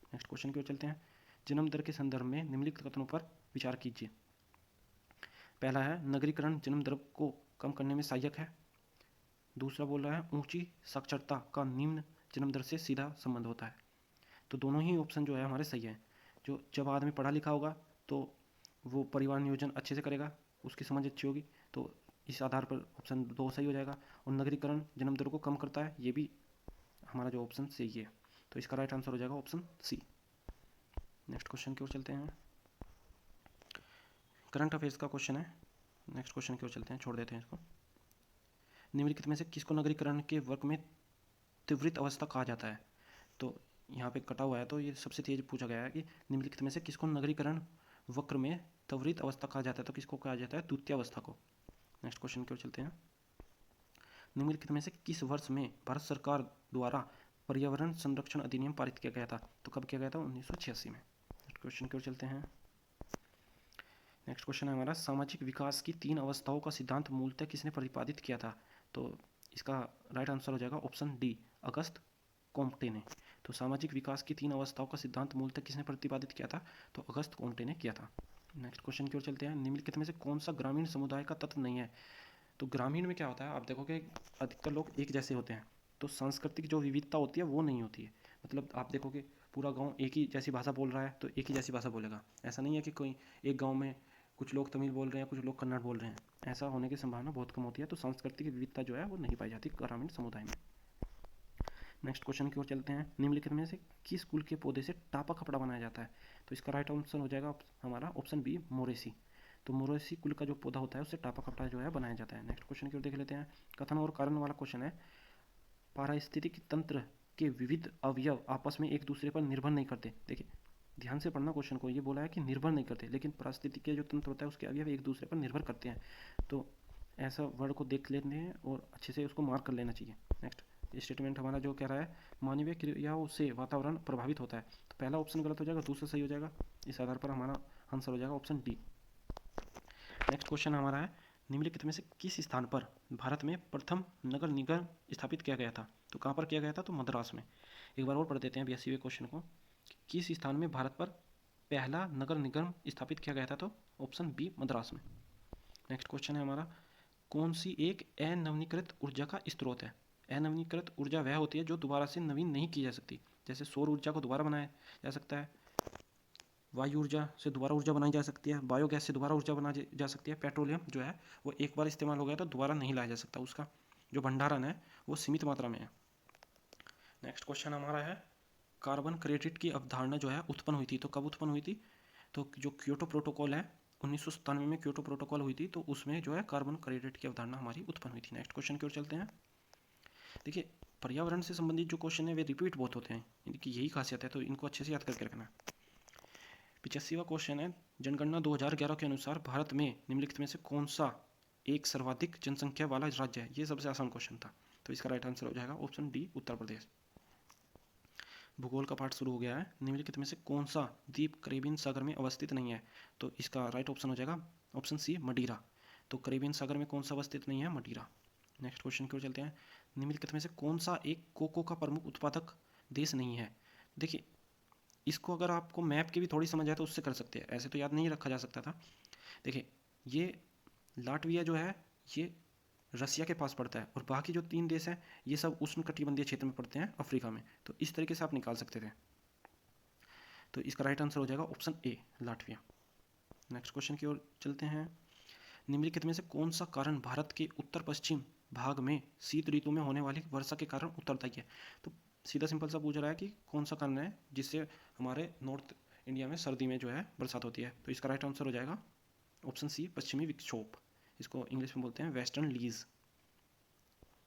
नेक्स्ट क्वेश्चन की ओर चलते हैं। जन्म दर के संदर्भ में निम्नलिखित कथनों पर विचार कीजिए। पहला है, नगरीकरण जन्म दर को कम करने में सहायक है। दूसरा बोल रहा है, ऊंची साक्षरता का निम्न जन्म दर से सीधा संबंध होता है। तो दोनों ही ऑप्शन जो है हमारे सही है। जो जब आदमी पढ़ा लिखा होगा तो वो परिवार नियोजन अच्छे से करेगा, उसकी समझ अच्छी होगी, तो इस आधार पर ऑप्शन 2 सही हो जाएगा। और नगरीकरण जन्म दर को कम करता है, ये भी हमारा जो ऑप्शन सही है, तो इसका राइट आंसर हो जाएगा ऑप्शन सी। नेक्स्ट क्वेश्चन की ओर चलते हैं। करंट अफेयर्स का क्वेश्चन है। नेक्स्ट क्वेश्चन की ओर चलते हैं, छोड़ देते हैं इसको। निम्नलिखित में से किसको नगरीकरण के वर्ग में त्वरित अवस्था कहा जाता है? तो यहाँ पे कटा हुआ है, तो ये सबसे तेज पूछा गया है कि निम्नलिखित में से किसको नगरीकरण वक्र में त्वरित अवस्था कहा जाता है? तो किसको कहा जाता है? द्वितीय अवस्था को। नेक्स्ट क्वेश्चन की ओर चलते हैं। निम्नलिखित में से किस वर्ष में भारत सरकार द्वारा पर्यावरण संरक्षण अधिनियम पारित किया गया था? तो कब किया गया था? 1986 में। नेक्स्ट क्वेश्चन की ओर चलते हैं। नेक्स्ट क्वेश्चन है हमारा, सामाजिक विकास की 3 अवस्थाओं का सिद्धांत मूलतः किसने प्रतिपादित किया था? तो इसका राइट आंसर हो जाएगा ऑप्शन डी, अगस्त कोम्टे ने। तो सामाजिक विकास की 3 अवस्थाओं का सिद्धांत मूलतः किसने प्रतिपादित किया था? तो अगस्त कोम्टे ने किया था। नेक्स्ट क्वेश्चन की ओर चलते हैं। निम्नलिखित में से कौन सा ग्रामीण समुदाय का तत्व नहीं है? तो ग्रामीण में क्या होता है, आप देखोगे अधिकतर लोग एक जैसे होते हैं, तो सांस्कृतिक जो विविधता होती है वो नहीं होती है। मतलब आप देखोगे पूरा गांव एक ही जैसी भाषा बोल रहा है तो एक ही जैसी भाषा बोलेगा। ऐसा नहीं है कि कोई एक गांव में कुछ लोग तमिल बोल रहे हैं, कुछ लोग कन्नड़ बोल रहे हैं, ऐसा होने की संभावना बहुत कम होती है। तो सांस्कृतिक विविधता जो है वो नहीं पाई जाती ग्रामीण समुदाय में। नेक्स्ट क्वेश्चन की ओर चलते हैं। निम्नलिखित में से किस कुल के पौधे से टापा कपड़ा बनाया जाता है? तो इसका राइट आंसर हो जाएगा हमारा ऑप्शन बी, मोरेसी। तो मोरेसी कुल का जो पौधा होता है उससे टापा कपड़ा जो है बनाया जाता है। नेक्स्ट क्वेश्चन की ओर देख लेते हैं। कथन और कारण वाला क्वेश्चन है। पारिस्थितिक तंत्र के विविध अवयव आपस में एक दूसरे पर निर्भर नहीं करते। देखिए ध्यान से पढ़ना क्वेश्चन को, ये बोला है कि निर्भर नहीं करते, लेकिन पारिस्थितिक के जो तंत्र होता है उसके अवयव एक दूसरे पर निर्भर करते हैं। तो ऐसा वर्ड को देख लेते हैं और अच्छे से उसको मार्क कर लेना चाहिए। नेक्स्ट स्टेटमेंट हमारा जो कह रहा है, मानवीय क्रियाओं से वातावरण प्रभावित होता है। तो पहला ऑप्शन गलत हो जाएगा, दूसरा सही हो जाएगा। इस आधार पर हमारा आंसर हो जाएगा ऑप्शन डी। नेक्स्ट क्वेश्चन हमारा है, निम्नलिखित में से किस स्थान पर भारत में प्रथम नगर निगम स्थापित किया गया था? तो कहाँ पर किया गया था? तो मद्रास में। एक बार और पढ़ देते हैं 82वें क्वेश्चन को। किस स्थान में भारत पर पहला नगर निगम स्थापित किया गया था? तो ऑप्शन बी, मद्रास में। नेक्स्ट क्वेश्चन है हमारा, कौन सी एक अनवीनीकृत ऊर्जा का स्रोत है? अनवीनीकृत ऊर्जा वह होती है जो दोबारा से नवीन नहीं की जा सकती। जैसे सौर ऊर्जा को दोबारा बनाया जा सकता है, वायु ऊर्जा से दोबारा ऊर्जा बनाई जा सकती है, बायोगैस से दोबारा ऊर्जा बनाई जा सकती है। पेट्रोलियम जो है वो एक बार इस्तेमाल हो गया तो दोबारा नहीं लाया जा सकता, उसका जो भंडारण है वो सीमित मात्रा में है। नेक्स्ट क्वेश्चन हमारा है, कार्बन क्रेडिट की अवधारणा जो है उत्पन्न हुई थी, तो कब उत्पन्न हुई थी? तो जो क्योटो प्रोटोकॉल है 1997 में क्योटो प्रोटोकॉल हुई थी, तो उसमें जो है कार्बन क्रेडिट की अवधारणा हमारी उत्पन्न हुई थी। नेक्स्ट क्वेश्चन की ओर चलते हैं। देखिए पर्यावरण से संबंधित जो क्वेश्चन है वे रिपीट बहुत होते हैं, इनकी यही खासियत है, तो इनको अच्छे से याद करके रखना। 85वां क्वेश्चन है, जनगणना 2011 के अनुसार भारत में निम्नलिखित में से कौन सा एक सर्वाधिक जनसंख्या वाला राज्य है? ये सबसे आसान क्वेश्चन था, तो इसका राइट आंसर हो जाएगा ऑप्शन डी, उत्तर प्रदेश। भूगोल का पार्ट शुरू हो गया है। निम्नलिखित में से कौन सा द्वीप कैरिबियन सागर में अवस्थित नहीं है? तो इसका राइट ऑप्शन हो जाएगा ऑप्शन सी, मडीरा। तो कैरिबियन सागर में कौन सा अवस्थित नहीं है? मडीरा। नेक्स्ट क्वेश्चन की ओर चलते हैं। निम्नलिखित में से कौन सा एक कोको का प्रमुख उत्पादक देश नहीं है? देखिए इसको अगर आपको मैप की भी थोड़ी समझ आए तो उससे कर सकते हैं, ऐसे तो याद नहीं रखा जा सकता था। देखिए ये लाटविया जो है ये रसिया के पास पड़ता है, और बाकी जो 3 देश हैं ये सब उष्णकटिबंधीय क्षेत्र में पड़ते हैं, अफ्रीका में। तो इस तरीके से आप निकाल सकते थे। तो इसका राइट आंसर हो जाएगा option A, Latvia. Next question की ओर चलते हैं। निम्नलिखित में से कौन सा कारण भारत के उत्तर पश्चिम भाग में शीत ऋतु में होने वाली वर्षा के कारण उत्तरदायी है? तो सीधा सिंपल सा पूछ रहा है कि कौन सा कारण है जिससे हमारे नॉर्थ इंडिया में सर्दी में जो है बरसात होती है? तो इसका राइट आंसर हो जाएगा ऑप्शन सी, पश्चिमी विक्षोभ। इसको इंग्लिश में बोलते हैं वेस्टर्न लीज।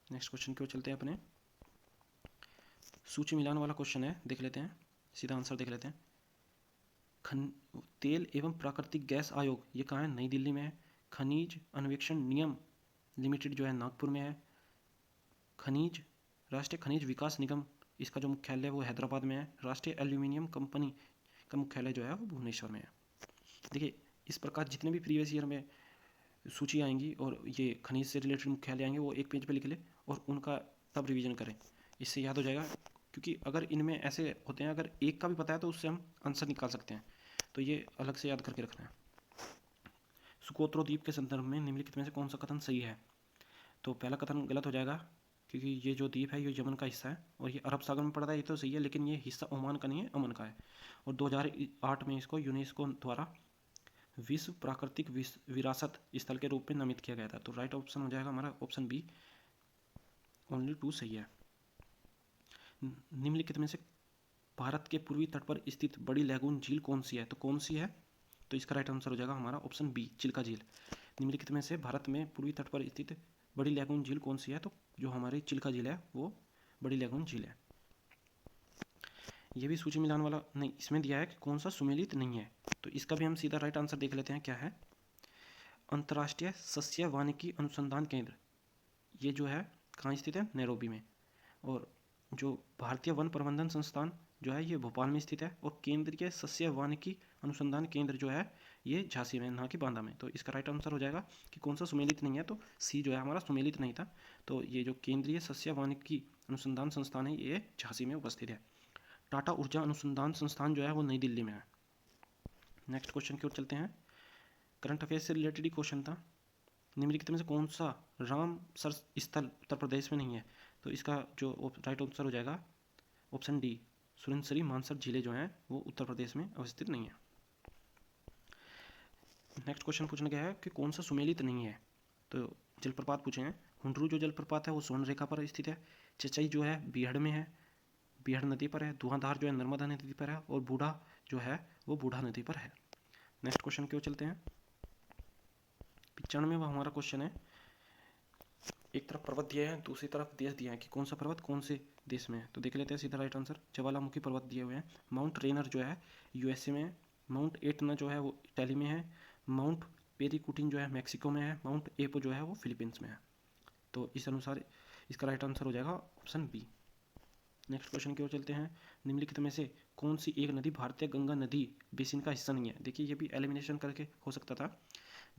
नेक्स्ट क्वेश्चन की ओर चलते हैं अपने। सूची मिलान वाला क्वेश्चन है, देख लेते हैं, सीधा आंसर देख लेते हैं। तेल एवं प्राकृतिक गैस आयोग ये कहाँ है? नई दिल्ली में है। खनिज अन्वेषण निगम लिमिटेड जो है नागपुर में है। राष्ट्रीय खनिज विकास निगम इसका जो मुख्यालय है वो हैदराबाद में है। राष्ट्रीय एल्यूमिनियम कंपनी का मुख्यालय जो है वो भुवनेश्वर में है। देखिए इस प्रकार जितने भी प्रीवियस ईयर में सूची आएंगी और ये खनिज से रिलेटेड मुख्यालय आएंगे वो एक पेज पे लिख ले और उनका तब रिवीजन करें, इससे याद हो जाएगा। क्योंकि अगर इनमें ऐसे होते हैं, अगर एक का भी पता है तो उससे हम आंसर निकाल सकते हैं, तो ये अलग से याद करके रखना है। सुकोत्रो द्वीप के संदर्भ में निम्नलिखित में से कौन सा कथन सही है? तो पहला कथन गलत हो जाएगा, क्योंकि ये जो द्वीप है ये यमन का हिस्सा है और ये अरब सागर में पड़ता है, ये तो सही है, लेकिन ये हिस्सा ओमान का नहीं है, अमन का है। और 2008 में इसको यूनेस्को द्वारा विश्व प्राकृतिक विरासत स्थल के रूप में नामित किया गया था। तो राइट ऑप्शन हो जाएगा हमारा ऑप्शन बी, ओनली 2 सही है। निम्नलिखित में से भारत के पूर्वी तट पर स्थित बड़ी लैगून झील कौन सी है? तो कौन सी है? तो इसका राइट आंसर हो जाएगा हमारा ऑप्शन बी, चिल्का झील। निम्नलिखित में से भारत में पूर्वी तट पर स्थित बड़ी लैगून झील कौन सी है? तो जो हमारी चिल्का झील है वो बड़ी लैगून झील है। ये भी सूची मिलान वाला नहीं, इसमें दिया है कि कौन सा सुमेलित नहीं है, तो इसका भी हम सीधा राइट आंसर देख लेते हैं क्या है। अंतर्राष्ट्रीय सस्य वानिकी अनुसंधान केंद्र, ये जो है कहाँ स्थित है? नैरोबी में। और जो भारतीय वन प्रबंधन संस्थान जो है ये भोपाल में स्थित है। और केंद्रीय सस्य वानिकी अनुसंधान केंद्र जो है ये झांसी में, ना कि बांदा में। तो इसका राइट आंसर हो जाएगा कि कौन सा सुमेलित नहीं है, तो सी जो है हमारा सुमेलित नहीं था। तो ये जो केंद्रीय सस्य वानिकी अनुसंधान संस्थान है ये झांसी में उपस्थित है। टाटा ऊर्जा अनुसंधान संस्थान जो है वो नई दिल्ली में है। नेक्स्ट क्वेश्चन की ओर चलते हैं। करंट अफेयर्स से रिलेटेड ही क्वेश्चन था। निम्नलिखित में से कौन सा रामसर स्थल उत्तर प्रदेश में नहीं है? तो इसका जो राइट आंसर हो जाएगा ऑप्शन डी, सुरेंद्रसरी मानसर झीलें जो हैं वो उत्तर प्रदेश में अवस्थित नहीं है। नेक्स्ट क्वेश्चन पूछना गया है कि कौन सा सुमेलित नहीं है? तो जलप्रपात पूछे हैं। हुंडरू जो जलप्रपात है वो स्वर्ण रेखा पर स्थित है। चचई जो है बिहड़ में है, बिहड़ नदी पर है। धुआंधार जो है नर्मदा नदी पर है। और बूढ़ा जो है वो बूढ़ा नदी पर है। नेक्स्ट क्वेश्चन की ओर चलते हैं। 95वां हमारा क्वेश्चन है। एक तरफ पर्वत दिया है, दूसरी तरफ देश दिया है कि कौन सा पर्वत कौन से देश में है? तो देख लेते हैं सीधा राइट आंसर। ज्वालामुखी पर्वत दिए हुए हैं। माउंट रेनर जो है यूएसए में है। माउंट एटना जो है वो इटाली में है। माउंट पेरिकुटिन जो है मैक्सिको में है। माउंट एपो जो है वो फिलीपींस में है। तो इस अनुसार इसका राइट आंसर हो जाएगा ऑप्शन बी। नेक्स्ट क्वेश्चन की ओर चलते हैं। निम्नलिखित में से कौन सी एक नदी भारतीय गंगा नदी बेसिन का हिस्सा नहीं है? देखिए ये भी एलिमिनेशन करके हो सकता था।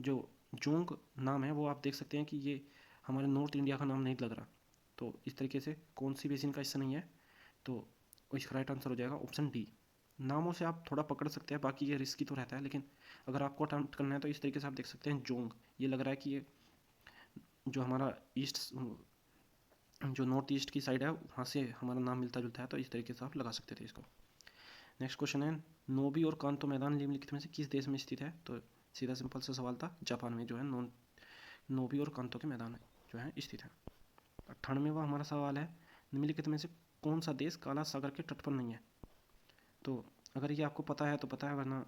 जो जोंग नाम है वो आप देख सकते हैं कि ये हमारे नॉर्थ इंडिया का नाम नहीं लग रहा। तो इस तरीके से कौन सी बेसिन का हिस्सा नहीं है? तो इसका राइट आंसर हो जाएगा ऑप्शन डी। नामों से आप थोड़ा पकड़ सकते हैं, बाकी ये रिस्की तो रहता है, लेकिन अगर आपको अटेम्प्ट करना है तो इस तरीके से आप देख सकते हैं जोंग। ये लग रहा है कि ये जो हमारा ईस्ट, जो नॉर्थ ईस्ट की साइड है वहाँ से हमारा नाम मिलता जुलता है, तो इस तरीके से आप लगा सकते थे इसको। नेक्स्ट क्वेश्चन है। नोबी और कांतो मैदान निम्नलिखित में से किस देश में स्थित है? तो सीधा सिंपल सा सवाल था। जापान में जो है नोबी और कांतो के मैदान जो है स्थित है। 98वां हमारा सवाल है। निम्नलिखित में से कौन सा देश काला सागर के तट पर नहीं है? तो अगर ये आपको पता है तो पता है, वरना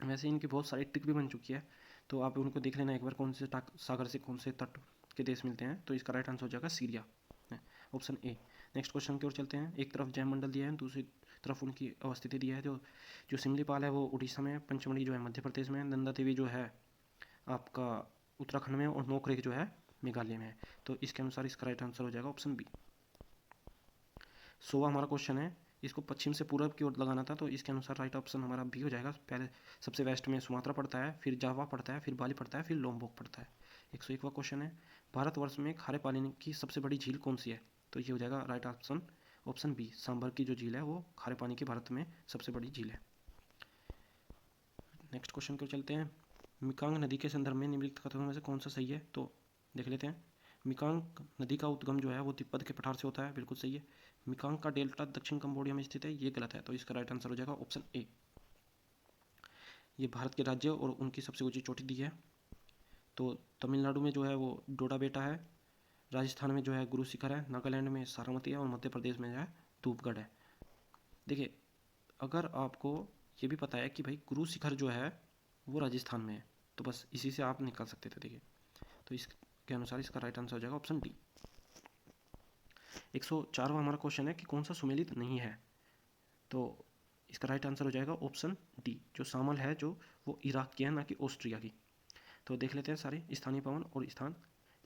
वैसे इनकी बहुत सारी ट्रिक भी बन चुकी है, तो आप उनको देख लेना एक बार कौन से सागर से कौन से तट के देश मिलते हैं। तो इसका राइट आंसर हो जाएगा Syria, option A. Next question की ओर चलते हैं। एक तरफ जयमंडल दिया है, दूसरी तरफ उनकी अवस्थिति दिया है। जो सिमलीपाल है वो उड़ीसा में, पंचमढ़ी जो है मध्य प्रदेश में, नंदा देवी जो है आपका उत्तराखंड में, और नोकरेक जो है मेघालय में है। तो इसके अनुसार इसका राइट आंसर हो जाएगा ऑप्शन बी। 100वां हमारा क्वेश्चन है। इसको पश्चिम से पूरब की ओर लगाना था, तो इसके अनुसार राइट ऑप्शन हमारा बी हो जाएगा। पहले सबसे वेस्ट में सुमात्रा पड़ता है, फिर जावा पड़ता है, फिर बाली पड़ता है, फिर लोम्बोक पड़ता है। 101वां क्वेश्चन है। भारतवर्ष में खारे पानी की सबसे बड़ी झील कौन सी है? तो ये हो जाएगा right option option B. Sambhar की जो झील है वो खारे पानी की भारत में सबसे बड़ी झील है। नेक्स्ट क्वेश्चन की ओर चलते हैं। मिकांग नदी के संदर्भ में निम्नलिखित कथनों में से कौन सा सही है? तो देख लेते हैं। मिकांग नदी का उद्गम जो है वो तिब्बत के पठार से होता है, बिल्कुल सही है। मिकांग का डेल्टा दक्षिण कंबोडिया में स्थित है, ये गलत है। तो इसका राइट आंसर हो जाएगा ऑप्शन ए। ये भारत के राज्य और उनकी सबसे ऊंची चोटी दी है। तो तमिलनाडु में जो है वो डोडा बेटा है, राजस्थान में जो है गुरु शिखर है, नागालैंड में सारामती है, और मध्य प्रदेश में जो है धूपगढ़ है। देखिए अगर आपको ये भी पता है कि भाई गुरु शिखर जो है वो राजस्थान में है, तो बस इसी से आप निकाल सकते थे। देखिए तो इसके अनुसार इसका राइट आंसर हो जाएगा ऑप्शन डी। 104वां हमारा क्वेश्चन है कि कौन सा सुमेलित नहीं है? तो इसका राइट आंसर हो जाएगा ऑप्शन डी। जो शामल है जो वो इराक की है, ना कि ऑस्ट्रिया की। तो देख लेते हैं सारे स्थानीय पवन और स्थान।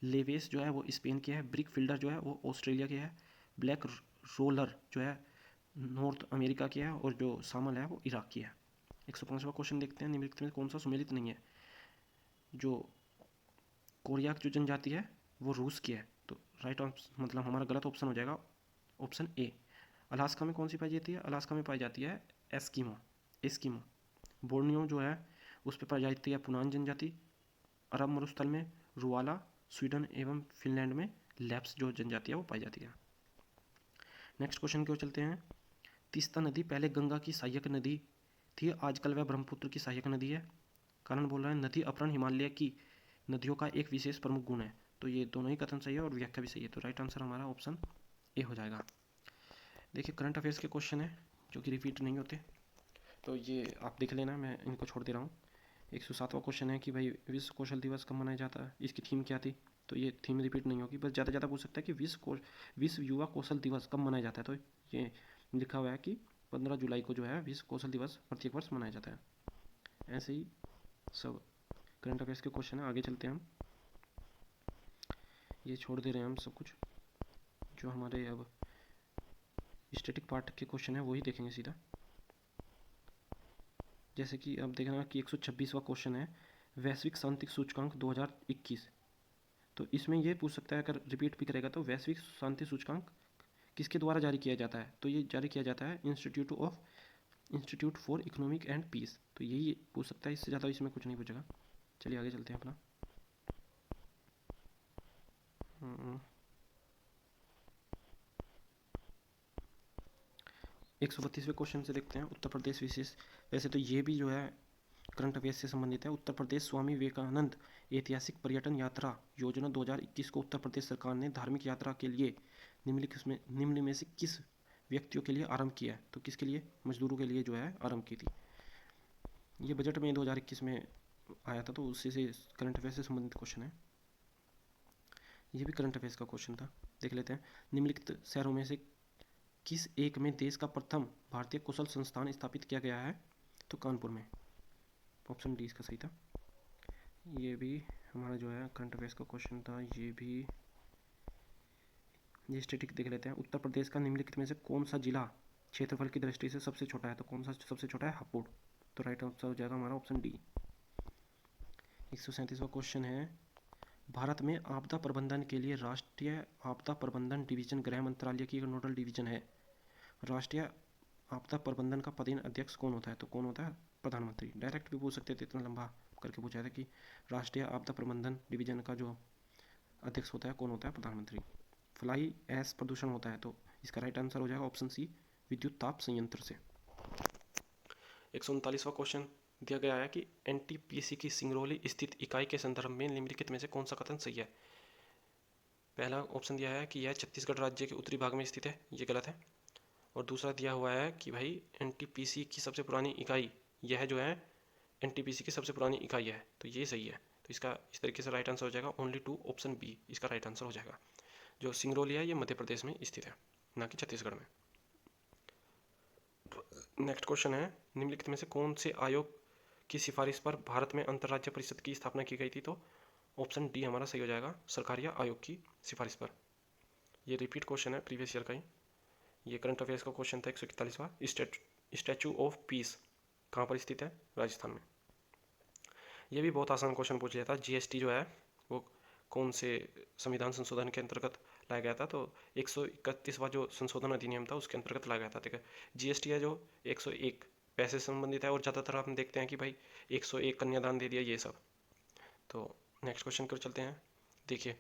लेवेस जो है वो स्पेन की है। ब्रिक फिल्डर जो है वो ऑस्ट्रेलिया की है। ब्लैक रोलर जो है नॉर्थ अमेरिका की है। और जो शामल है वो इराक की है। 105वां क्वेश्चन देखते हैं। निम्नलिखित में कौन सा सुमेलित नहीं है? जो कोरियाक जो जनजाति है वो रूस की है। तो राइट मतलब हमारा गलत ऑप्शन हो जाएगा ऑप्शन ए। अलास्का में कौन सी पाई जाती है? अलास्का में पाई जाती है एस्किमो। एस्किमो। बोर्नियो जो है उस पर पाई जाती है पुनान जनजाति। अरब मरुस्थल में रुवाला। स्वीडन एवं फिनलैंड में लैप्स जो जनजाति है वो पाई जाती है। नेक्स्ट क्वेश्चन की ओर चलते हैं। तीस्ता नदी पहले गंगा की सहायक नदी थी, आजकल वह ब्रह्मपुत्र की सहायक नदी है। कारण बोल रहा है नदी अपहरण हिमालय की नदियों का एक विशेष प्रमुख गुण है। तो ये दोनों ही कथन सही है और व्याख्या भी सही है। तो राइट आंसर हमारा ऑप्शन ए हो जाएगा। देखिए करंट अफेयर्स के क्वेश्चन है जो कि रिपीट नहीं होते, तो ये आप देख लेना, मैं इनको छोड़ दे रहा हूँ। 107वां क्वेश्चन है कि भाई विश्व कौशल दिवस कब मनाया जाता है, इसकी थीम क्या थी, तो ये थीम रिपीट नहीं होगी, बस ज़्यादा ज़्यादा पूछ सकता है कि विश्व युवा कौशल दिवस कब मनाया जाता है, तो ये लिखा हुआ है कि 15 जुलाई को जो है विश्व कौशल दिवस प्रत्येक वर्ष मनाया जाता है। ऐसे ही सब करंट अफेयर्स के क्वेश्चन है। आगे चलते हैं हम, ये छोड़ दे रहे हैं हम सब कुछ, जो हमारे अब स्टैटिक पार्ट के क्वेश्चन है वही देखेंगे सीधा। जैसे कि अब देखना कि 126वां क्वेश्चन है, वैश्विक शांति सूचकांक 2021, तो इसमें ये पूछ सकता है, अगर रिपीट भी करेगा तो वैश्विक शांति सूचकांक किसके द्वारा जारी किया जाता है, तो ये जारी किया जाता है Institute for Economic and Peace, तो यही पूछ सकता है, इससे ज़्यादा इसमें कुछ नहीं पूछेगा। चलिए आगे चलते हैं अपना। 132वें क्वेश्चन से देखते हैं, उत्तर प्रदेश विशेष, वैसे तो ये भी जो है करंट अफेयर्स से संबंधित है। उत्तर प्रदेश स्वामी विवेकानंद ऐतिहासिक पर्यटन यात्रा योजना 2021 को उत्तर प्रदेश सरकार ने धार्मिक यात्रा के लिए निम्न में से किस व्यक्तियों के लिए आरंभ किया है, तो किसके लिए, मजदूरों के लिए जो है आरंभ की थी। ये बजट में 2021 में आया था, तो उससे से करंट अफेयर्स से संबंधित क्वेश्चन है। ये भी करंट अफेयर्स का क्वेश्चन था, देख लेते हैं। निम्नलिखित शहरों में से किस एक में देश का प्रथम भारतीय कौशल संस्थान स्थापित किया गया है, तो कानपुर में। ऑप्शन डी इसका सही था। ये भी हमारा जो है करंट अफेयर्स का क्वेश्चन था। ये स्टैटिक देख लेते हैं। उत्तर प्रदेश का निम्नलिखित में से कौन सा जिला क्षेत्रफल की दृष्टि से सबसे छोटा है, तो कौन सा सबसे छोटा है, हापुड़, तो राइट आंसर हो जाएगा हमारा ऑप्शन डी। 137वां क्वेश्चन है, भारत में आपदा प्रबंधन के लिए राष्ट्रीय आपदा प्रबंधन डिवीजन गृह मंत्रालय की एक नोडल डिवीजन है। राष्ट्रीय आपदा प्रबंधन का पदेन अध्यक्ष कौन होता है, तो कौन होता है, प्रधानमंत्री। डायरेक्ट भी पूछ सकते थे, इतना लंबा करके पूछा था कि राष्ट्रीय आपदा प्रबंधन डिवीजन का जो अध्यक्ष होता है कौन होता है, प्रधानमंत्री। फ्लाई ऐश प्रदूषण होता है, तो इसका राइट आंसर हो जाएगा ऑप्शन सी, विद्युत ताप संयंत्र से। 139वां क्वेश्चन दिया गया है कि एनटीपीसी की सिंगरौली स्थित इकाई के संदर्भ में निम्नलिखित में से कौन सा कथन सही है। पहला ऑप्शन दिया है कि यह छत्तीसगढ़ राज्य के उत्तरी भाग में स्थित है, ये गलत है। और दूसरा दिया हुआ है कि भाई एनटीपीसी की सबसे पुरानी इकाई, यह जो है एनटीपीसी की सबसे पुरानी इकाई है, तो ये सही है। तो इसका इस तरीके से राइट आंसर हो जाएगा ओनली टू, ऑप्शन बी इसका राइट आंसर हो जाएगा। जो सिंगरौली है ये मध्य प्रदेश में स्थित है, ना कि छत्तीसगढ़ में। नेक्स्ट क्वेश्चन है, निम्नलिखित में से कौन से आयोग की सिफारिश पर भारत में अंतर्राज्य परिषद की स्थापना की गई थी, तो ऑप्शन डी हमारा सही हो जाएगा, सरकारिया आयोग की सिफारिश पर। ये रिपीट क्वेश्चन है प्रीवियस ईयर का ही। ये करंट अफेयर्स का क्वेश्चन था 141वां, स्टैचू ऑफ पीस कहाँ पर स्थित है, राजस्थान में। ये भी बहुत आसान क्वेश्चन पूछ लिया था। जीएसटी जो है वो कौन से संविधान संशोधन के अंतर्गत लाया गया था, तो 131वां जो संशोधन अधिनियम था उसके अंतर्गत लाया गया था। ठीक है, जीएसटी है जो 101 पैसे से संबंधित है, और ज़्यादातर हम देखते हैं कि भाई 101 कन्यादान दे दिया, ये सब। तो नेक्स्ट क्वेश्चन की ओर चलते हैं। देखिए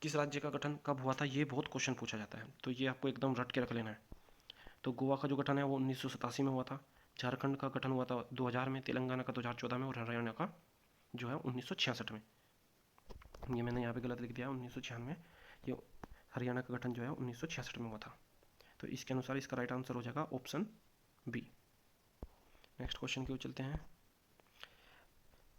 किस राज्य का गठन कब हुआ था, ये बहुत क्वेश्चन पूछा जाता है, तो ये आपको एकदम रट के रख लेना है। तो गोवा का जो गठन है वो 1987 में हुआ था, झारखंड का गठन हुआ था 2000 में, तेलंगाना का 2014 में, और हरियाणा का जो है 1966 में। ये मैंने यहाँ पे गलत लिख दिया, 1996 ये हरियाणा का गठन जो है 1966 में हुआ था। तो इसके अनुसार इसका राइट आंसर हो जाएगा ऑप्शन बी। नेक्स्ट क्वेश्चन की ओर चलते हैं।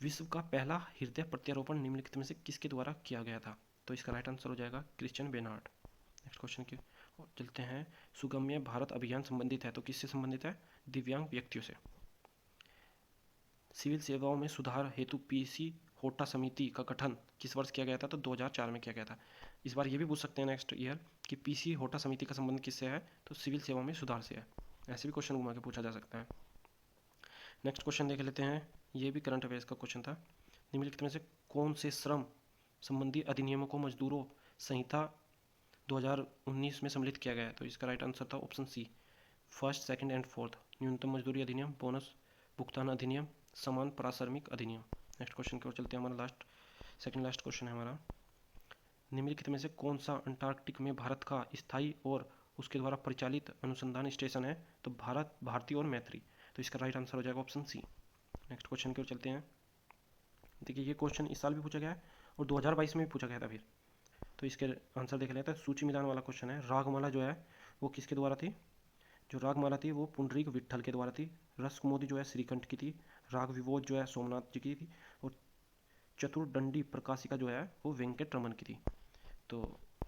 विश्व का पहला हृदय प्रत्यारोपण निम्नलिखित में से किसके द्वारा किया गया था, तो इसका राइट आंसर हो जाएगा क्रिश्चियन बेनार्ड। नेक्स्ट क्वेश्चन की ओर चलते हैं। सुगम्य भारत अभियान संबंधित है, तो किससे संबंधित है, दिव्यांग व्यक्तियों से। सिविल सेवाओं में सुधार हेतु पीसी होटा समिति का गठन किस वर्ष किया गया था, तो 2004 में किया गया था। इस बार ये भी पूछ सकते हैं नेक्स्ट ईयर कि पीसी होटा समिति का संबंध किससे है, तो सिविल सेवाओं में सुधार से है। ऐसे भी क्वेश्चन घुमा के पूछा जा सकता है। नेक्स्ट क्वेश्चन देख लेते हैं। ये भी करंट अफेयर्स का क्वेश्चन था। निम्नलिखित में से कौन से श्रम संबंधी अधिनियमों को मजदूरों संहिता 2019 में सम्मिलित किया गया है, तो इसका राइट आंसर था option C, first, second and fourth. न्यूनतम मजदूरी अधिनियम, बोनस भुगतान अधिनियम, समान पारिश्रमिक अधिनियम। नेक्स्ट क्वेश्चन की ओर चलते हैं। हमारा सेकंड लास्ट क्वेश्चन है हमारा। निम्नलिखित में से कौन सा अंटार्कटिक में भारत का स्थायी और उसके द्वारा परिचालित अनुसंधान स्टेशन है, तो भारती और मैत्री, तो इसका राइट आंसर हो जाएगा ऑप्शन सी। नेक्स्ट क्वेश्चन की ओर चलते हैं। देखिए ये क्वेश्चन इस साल भी पूछा गया है और 2022 में भी पूछा गया था फिर, तो इसके आंसर देख लेते हैं। सूची मिलान वाला क्वेश्चन है। रागमाला जो है वो किसके द्वारा थी? जो रागमाला थी वो पुंडरीक विट्ठल के द्वारा थी। रसकुमोदी जो है श्रीकंठ की थी। राग विभोज जो है सोमनाथ जी की थी। और चतुर्दंडी प्रकाशिका जो है वो वेंकट रमन की थी। तो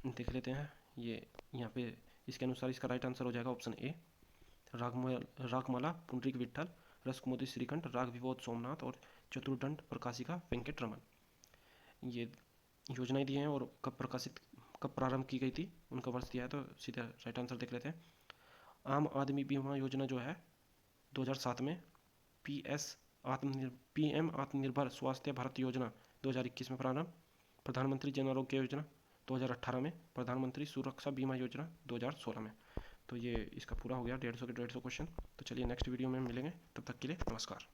देख लेते हैं ये यहाँ पे, इसके अनुसार इसका राइट आंसर हो जाएगा ऑप्शन ए, रागमाला पुंडरीक विट्ठल, रसकुमोदी श्रीकंठ, राग विभोज सोमनाथ और चतुर्दंड प्रकाशिका वेंकट रमन। ये योजनाएं दी हैं और कब प्रारंभ की गई थी, उनका वर्ष दिया है, तो सीधा राइट आंसर देख लेते हैं। आम आदमी बीमा योजना जो है 2007 में, पीएम आत्मनिर्भर स्वास्थ्य भारत योजना 2021 में प्रारंभ, प्रधानमंत्री जन आरोग्य योजना 2018 में, प्रधानमंत्री सुरक्षा बीमा योजना 2016 में। तो ये इसका पूरा हो गया 150 के 150 क्वेश्चन। तो चलिए नेक्स्ट वीडियो में मिलेंगे, तब तक के लिए नमस्कार।